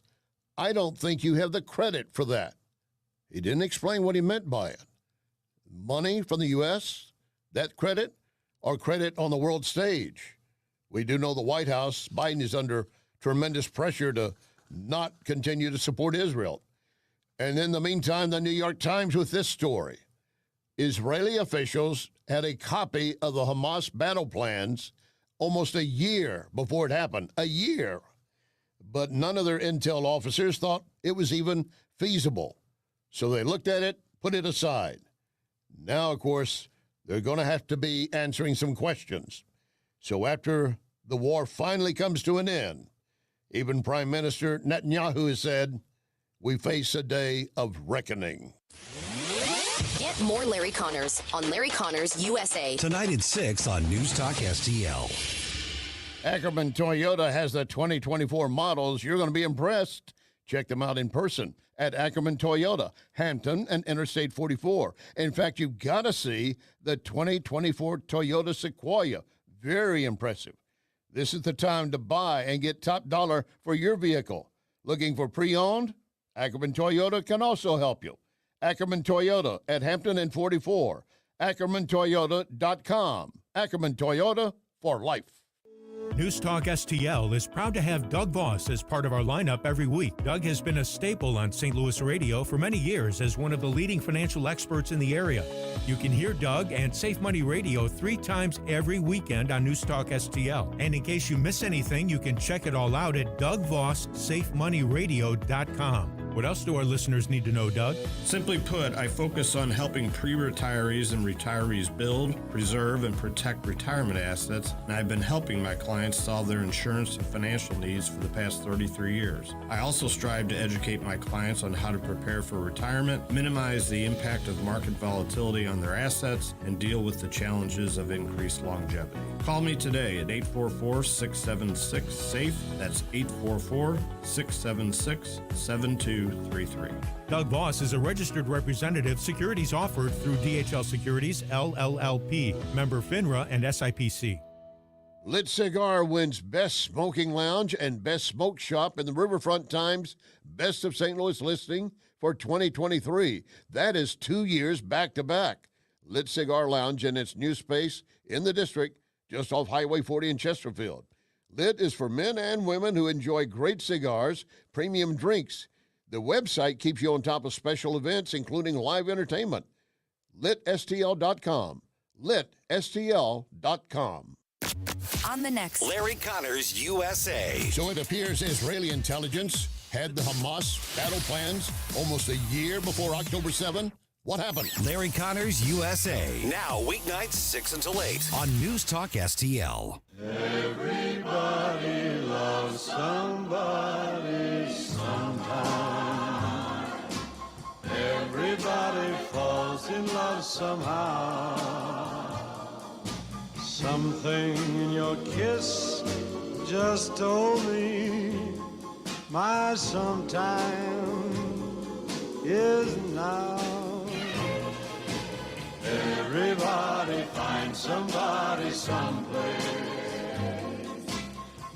I don't think you have the credit for that. He didn't explain what he meant by it. Money from the U.S., that credit, or credit on the world stage? We do know the White House, Biden is under tremendous pressure to not continue to support Israel. And in the meantime, the New York Times with this story. Israeli officials had a copy of the Hamas battle plans almost a year before it happened. A year. But none of their intel officers thought it was even feasible. So they looked at it, put it aside. Now, of course, they're going to have to be answering some questions. So after the war finally comes to an end, even Prime Minister Netanyahu has said, we face a day of reckoning. Get more Larry Connors on Larry Connors USA. Tonight at 6 on News Talk STL. Ackerman Toyota has the 2024 models. You're going to be impressed. Check them out in person at Ackerman Toyota, Hampton and Interstate 44. In fact, you've got to see the 2024 Toyota Sequoia. Very impressive. This is the time to buy and get top dollar for your vehicle. Looking for pre-owned? Ackerman Toyota can also help you. Ackerman Toyota at Hampton and 44. AckermanToyota.com. Ackerman Toyota for life. News Talk STL is proud to have Doug Voss as part of our lineup every week. Doug has been a staple on St. Louis radio for many years as one of the leading financial experts in the area. You can hear Doug and Safe Money Radio 3 times every weekend on News Talk STL. And in case you miss anything, you can check it all out at DougVossSafeMoneyRadio.com. What else do our listeners need to know, Doug? Simply put, I focus on helping pre-retirees and retirees build, preserve, and protect retirement assets, and I've been helping my clients solve their insurance and financial needs for the past 33 years. I also strive to educate my clients on how to prepare for retirement, minimize the impact of market volatility on their assets, and deal with the challenges of increased longevity. Call me today at 844-676-SAFE. That's 844-676-7233. Doug Voss is a registered representative. Securities offered through DHL Securities, LLLP, member FINRA and SIPC. Lit Cigar wins Best Smoking Lounge and Best Smoke Shop in the Riverfront Times Best of St. Louis listing for 2023. That is 2 years back-to-back. Lit Cigar Lounge and its new space in the district just off Highway 40 in Chesterfield. Lit is for men and women who enjoy great cigars, premium drinks. The website keeps you on top of special events, including live entertainment. LitSTL.com. LitSTL.com. On the next Larry Connors USA. So it appears Israeli intelligence had the Hamas battle plans almost a year before October 7. What happened? Larry Connors USA. Now, weeknights 6 until 8 on News Talk STL. Everybody loves somebody sometime. Everybody falls in love somehow. Something in your kiss just told me my sometime is now. Everybody finds somebody someplace.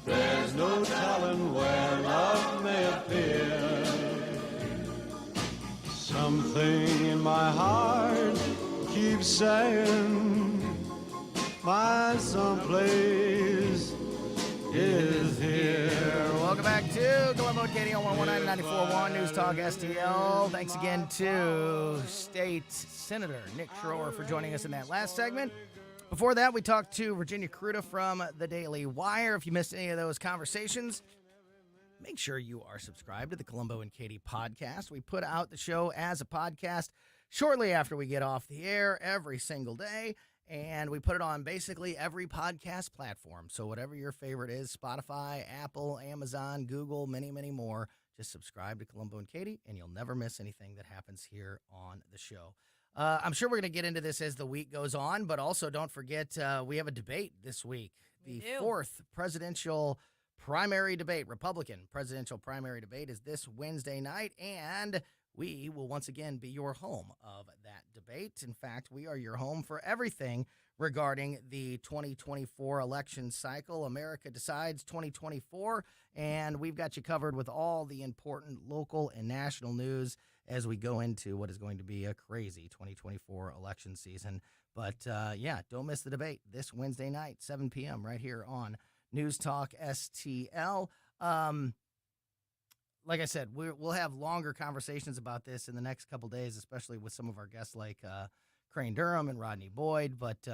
There's no telling where love may appear. Something in my heart keeps saying my someplace is here. Welcome back to Colombo Katie on 119.94.1 News Talk STL. Thanks again to State Senator Nick Schroer for joining us in that last segment. Before that, we talked to Virginia Kruta from the Daily Wire. If you missed any of those conversations, make sure you are subscribed to the Colombo and Katie podcast. We put out the show as a podcast shortly after we get off the air every single day, and we put it on basically every podcast platform. So whatever your favorite is, Spotify, Apple, Amazon, Google, many, many more, just subscribe to Colombo and Katie, and you'll never miss anything that happens here on the show. I'm sure we're going to get into this as the week goes on, but also don't forget we have a debate this week. The fourth presidential primary debate, Republican presidential primary debate, is this Wednesday night, and we will once again be your home of that debate. In fact, we are your home for everything regarding the 2024 election cycle. America Decides 2024, and we've got you covered with all the important local and national news as we go into what is going to be a crazy 2024 election season. But, don't miss the debate this Wednesday night, 7 p.m. right here on News Talk STL. Like I said, we'll have longer conversations about this in the next couple days, especially with some of our guests like Crane Durham and Rodney Boyd. But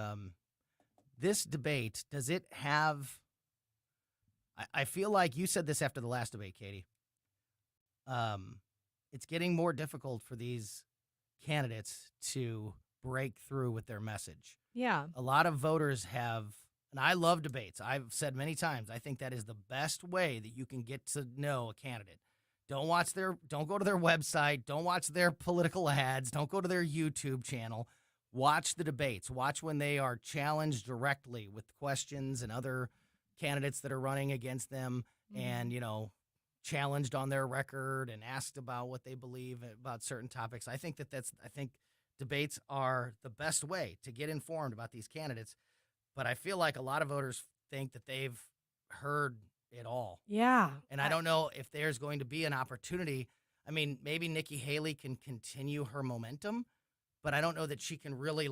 this debate, does it have – I feel like you said this after the last debate, Katie. It's getting more difficult for these candidates to break through with their message. Yeah. A lot of voters have – and I love debates. I've said many times, I think that is the best way that you can get to know a candidate. Don't go to their website. Don't watch their political ads. Don't go to their YouTube channel. Watch the debates. Watch when they are challenged directly with questions and other candidates that are running against them and, challenged on their record and asked about what they believe about certain topics. I think debates are the best way to get informed about these candidates. But I feel like a lot of voters think that they've heard it all. Yeah. And I don't know if there's going to be an opportunity. I mean, maybe Nikki Haley can continue her momentum, but I don't know that she can really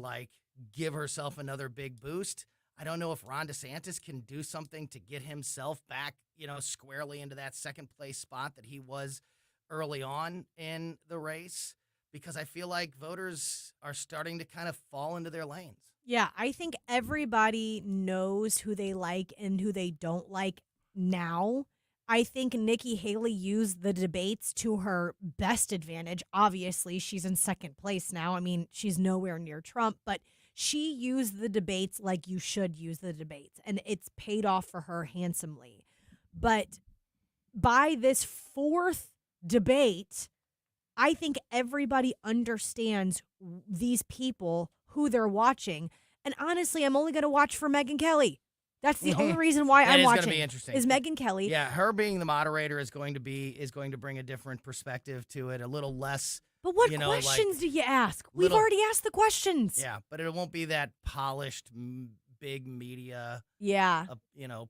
give herself another big boost. I don't know if Ron DeSantis can do something to get himself back, squarely into that second place spot that he was early on in the race, because I feel like voters are starting to kind of fall into their lanes. Yeah, I think everybody knows who they like and who they don't like now. I think Nikki Haley used the debates to her best advantage. Obviously, she's in second place now. I mean, she's nowhere near Trump, but she used the debates like you should use the debates, and it's paid off for her handsomely. But by this fourth debate, I think everybody understands these people, who they're watching. And honestly, I'm only going to watch for Megyn Kelly. That's the only reason why I'm watching. That is going to be interesting. Is Megyn Kelly. Yeah, her being the moderator is going to bring a different perspective to it, a little less. But what questions do you ask? We've already asked the questions. Yeah, but it won't be that polished, big media. Yeah.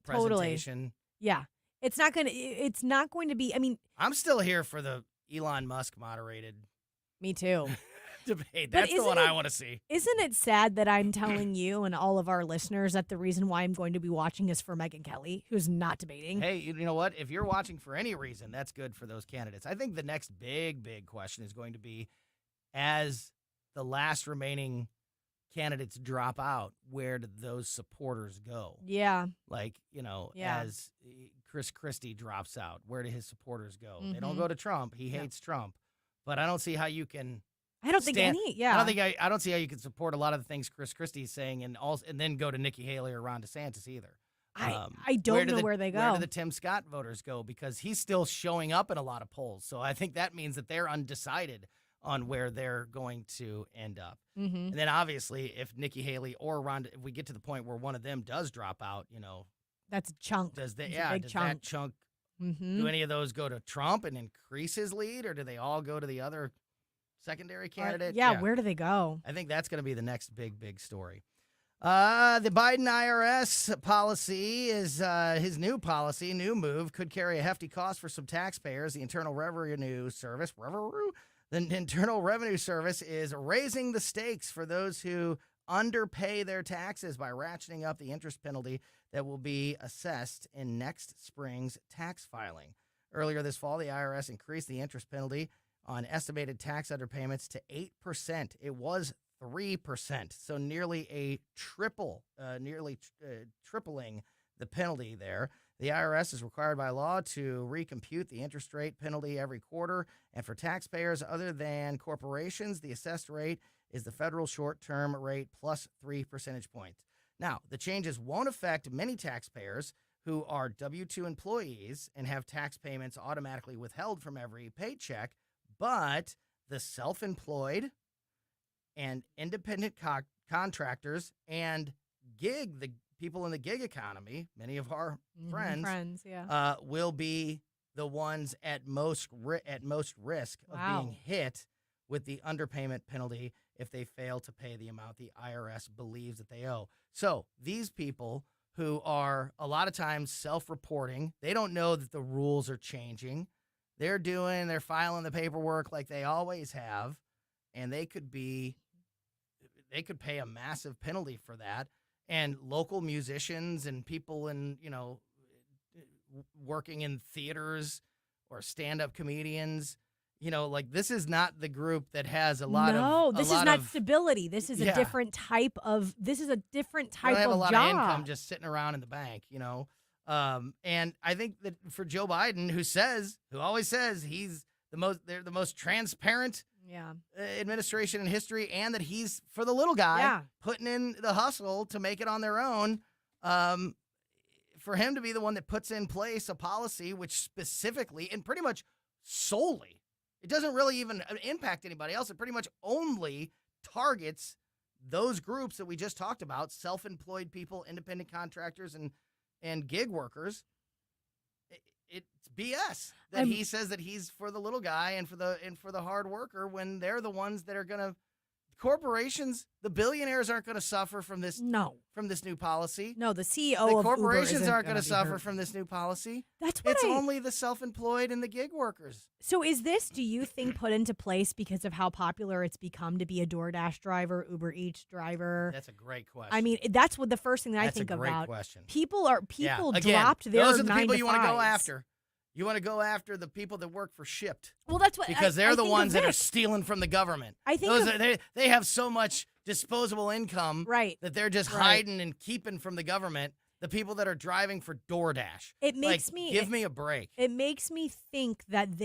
Presentation. Totally. Yeah, it's not going to be. I mean, I'm still here for the Elon Musk moderated. Me too. Debate. That's the one I want to see. Isn't it sad that I'm telling you and all of our listeners that the reason why I'm going to be watching is for Megyn Kelly, who's not debating? Hey, you know what? If you're watching for any reason, that's good for those candidates. I think the next big question is going to be, as the last remaining candidates drop out, where do those supporters go? Yeah. As Chris Christie drops out, where do his supporters go? They don't go to Trump. He hates Trump. But I don't see how you can... I don't think any. Yeah, I don't see how you can support a lot of the things Chris Christie is saying, and then go to Nikki Haley or Ron DeSantis either. I don't know where they go. Where do the Tim Scott voters go? Because he's still showing up in a lot of polls. So I think that means that they're undecided on where they're going to end up. Mm-hmm. And then obviously, if Nikki Haley or Ron, if we get to the point where one of them does drop out, That's a chunk. does It's a big that chunk. chunk? Mm-hmm. Do any of those go to Trump and increase his lead, or do they all go to the other secondary candidate? Where do they go? I think that's going to be the next big story. The Biden IRS policy is his new policy, new move, could carry a hefty cost for some taxpayers. The Internal Revenue Service, is raising the stakes for those who underpay their taxes by ratcheting up the interest penalty that will be assessed in next spring's tax filing. Earlier this fall, the IRS increased the interest penalty on estimated tax underpayments to 8%. It was 3%, so nearly tripling the penalty there. The IRS is required by law to recompute the interest rate penalty every quarter, and for taxpayers other than corporations, the assessed rate is the federal short-term rate plus 3 percentage points. Now, the changes won't affect many taxpayers who are W-2 employees and have tax payments automatically withheld from every paycheck, but the self-employed and independent contractors and the people in the gig economy, many of our friends, will be the ones at most risk of being hit with the underpayment penalty if they fail to pay the amount the IRS believes that they owe. So these people who are a lot of times self-reporting, they don't know that the rules are changing. They're filing the paperwork like they always have, and they could pay a massive penalty for that. And local musicians and people in, working in theaters or stand-up comedians, this is not the group that has a lot of. No, this is not stability. This is a different type of. This is a different type of job. They have a lot of income just sitting around in the bank, And I think that for Joe Biden, who always says they're the most transparent administration in history, and that he's for the little guy putting in the hustle to make it on their own. For him to be the one that puts in place a policy which specifically and pretty much solely, it doesn't really even impact anybody else. It pretty much only targets those groups that we just talked about: self-employed people, independent contractors, and gig workers. It's BS that he says that he's for the little guy and for the hard worker when they're the ones that are going to. Corporations, the billionaires aren't going to suffer from this. No, from this new policy. No, the CEO the of corporations Uber aren't going to suffer from this new policy. That's what it's only the self-employed and the gig workers. So is this, do you think, put into place because of how popular it's become to be a DoorDash driver, Uber Eats driver? That's a great question. I mean, that's what the first thing that I think about. That's a great question. People Again, dropped their 9 to 5s. Those are the people you want to go after. You want to go after the people that work for Shipt. Well, that's what because they're the ones that are stealing from the government. I think they have so much disposable income, right, that they're just hiding and keeping from the government. The people that are driving for DoorDash. It makes give me a break. It makes me think that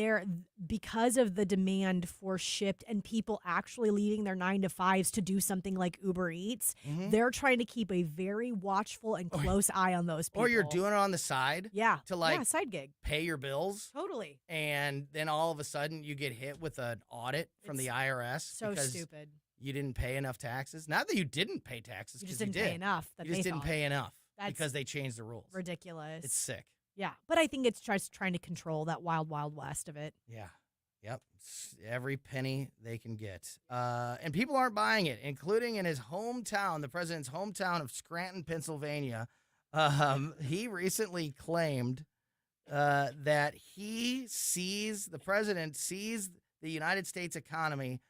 because of the demand for Shipt and people actually leaving their 9 to 5s to do something like Uber Eats, they're trying to keep a very watchful and close eye on those people. Or you're doing it on the side. Yeah. To side gig. Pay your bills. Totally. And then all of a sudden you get hit with an audit from the IRS. So stupid. You didn't pay enough taxes. Not that you didn't pay taxes. You just didn't pay enough. You just didn't pay enough. Because they changed the rules. Ridiculous. It's sick. Yeah. But I think it's just trying to control that wild, wild west of it. Yeah. Yep. Every penny they can get. And people aren't buying it, including in his hometown, the president's hometown of Scranton, Pennsylvania. He recently claimed that the president sees the United States economy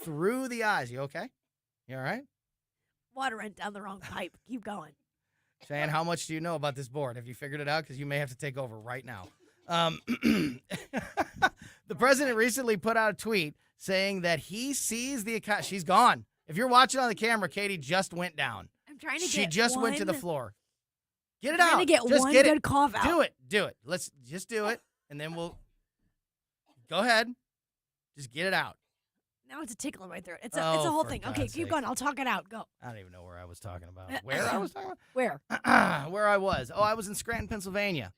through the eyes. You okay? You all right? Water went down the wrong pipe. Keep going. Shane, how much do you know about this board? Have you figured it out? Because you may have to take over right now. The president recently put out a tweet saying that he sees the economy. She's gone. If you're watching on the camera, Katie just went down. I'm trying to She just went to the floor. Get it I'm out. trying to get just one get good it. cough out. Do it. Let's just do it, and then we'll go ahead. Just get it out. Now it's a tickle in my throat. It's a whole thing. Okay, keep going. I'll talk it out. Go. I don't even know where I was talking about. Where I was talking about? Where? Where I was. Oh, I was in Scranton, Pennsylvania.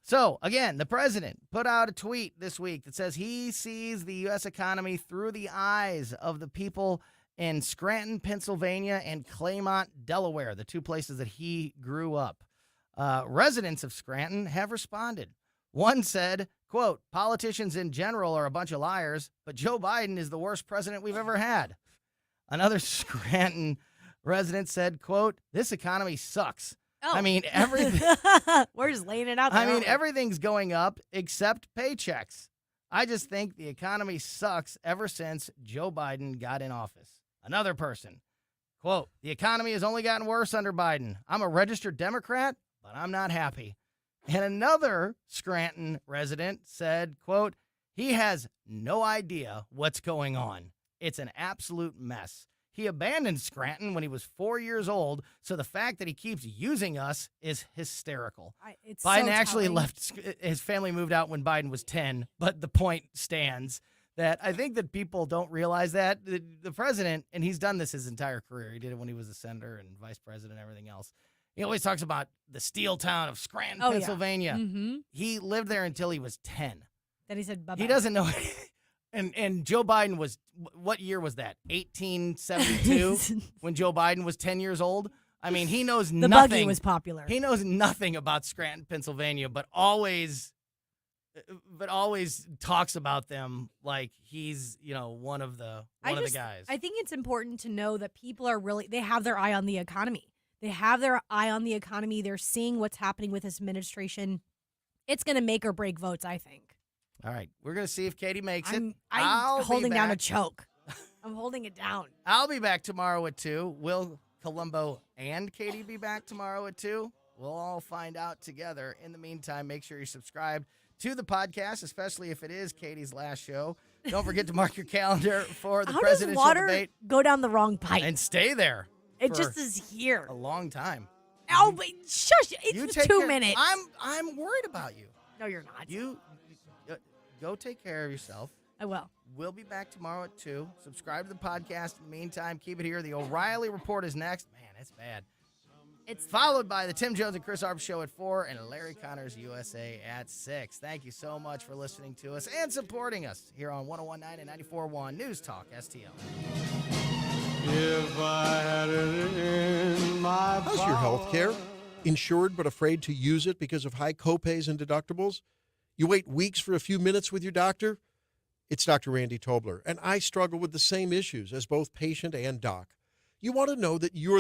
So, again, the president put out a tweet this week that says he sees the U.S. economy through the eyes of the people in Scranton, Pennsylvania, and Claymont, Delaware, the two places that he grew up. Residents of Scranton have responded. One said, quote, politicians in general are a bunch of liars, but Joe Biden is the worst president we've ever had. Another Scranton resident said, quote, this economy sucks. Oh. I mean, everything. We're just laying it out there. I mean, aren't we? everything's going up except paychecks. I just think the economy sucks ever since Joe Biden got in office. Another person, quote, the economy has only gotten worse under Biden. I'm a registered Democrat, but I'm not happy. And another Scranton resident said, quote, he has no idea what's going on. It's an absolute mess. He abandoned Scranton when he was 4 years old, so the fact that he keeps using us is hysterical. It's Biden so actually telling. left, his family moved out when Biden was 10, but the point stands that I think that people don't realize that. The president, and he's done this his entire career, he did it when he was a senator and vice president and everything else. He always talks about the steel town of Scranton, Oh, yeah. Pennsylvania. Mm-hmm. He lived there until he was 10. Then he said, bye-bye. He doesn't know. And Joe Biden was, what year was that? 1872 when Joe Biden was 10 years old? I mean, he knows The nothing. buggy was popular. He knows nothing about Scranton, Pennsylvania, but always talks about them like he's, one of the guys. I think it's important to know that people are they have their eye on the economy. They have their eye on the economy. They're seeing what's happening with this administration. It's going to make or break votes, I think. All right, we're going to see if Katie makes it. I'm holding down a back. choke. I'm holding it down. I'll be back tomorrow at 2. Will Colombo and Katie be back tomorrow at 2? We'll all find out together. In the meantime, make sure you're subscribed to the podcast, especially if it is Katie's last show. Don't forget to mark your calendar for the How does presidential water debate. go down the wrong pipe? And stay there. It for just is here. a long time. Oh, but shush! You It's take 2 care- minutes. I'm worried about you. No, you're not. You go take care of yourself. I will. We'll be back tomorrow at 2. Subscribe to the podcast. In the meantime, keep it here. The O'Reilly Report is next. Man, it's bad. It's followed by the Tim Jones and Chris Arp Show at 4 and Larry Connors USA at 6. Thank you so much for listening to us and supporting us here on 101.9 and 94.1 News Talk STL. If I had it in my How's your health care? Insured but afraid to use it because of high copays and deductibles? You wait weeks for a few minutes with your doctor? It's Dr. Randy Tobler, and I struggle with the same issues as both patient and doc. You want to know that you're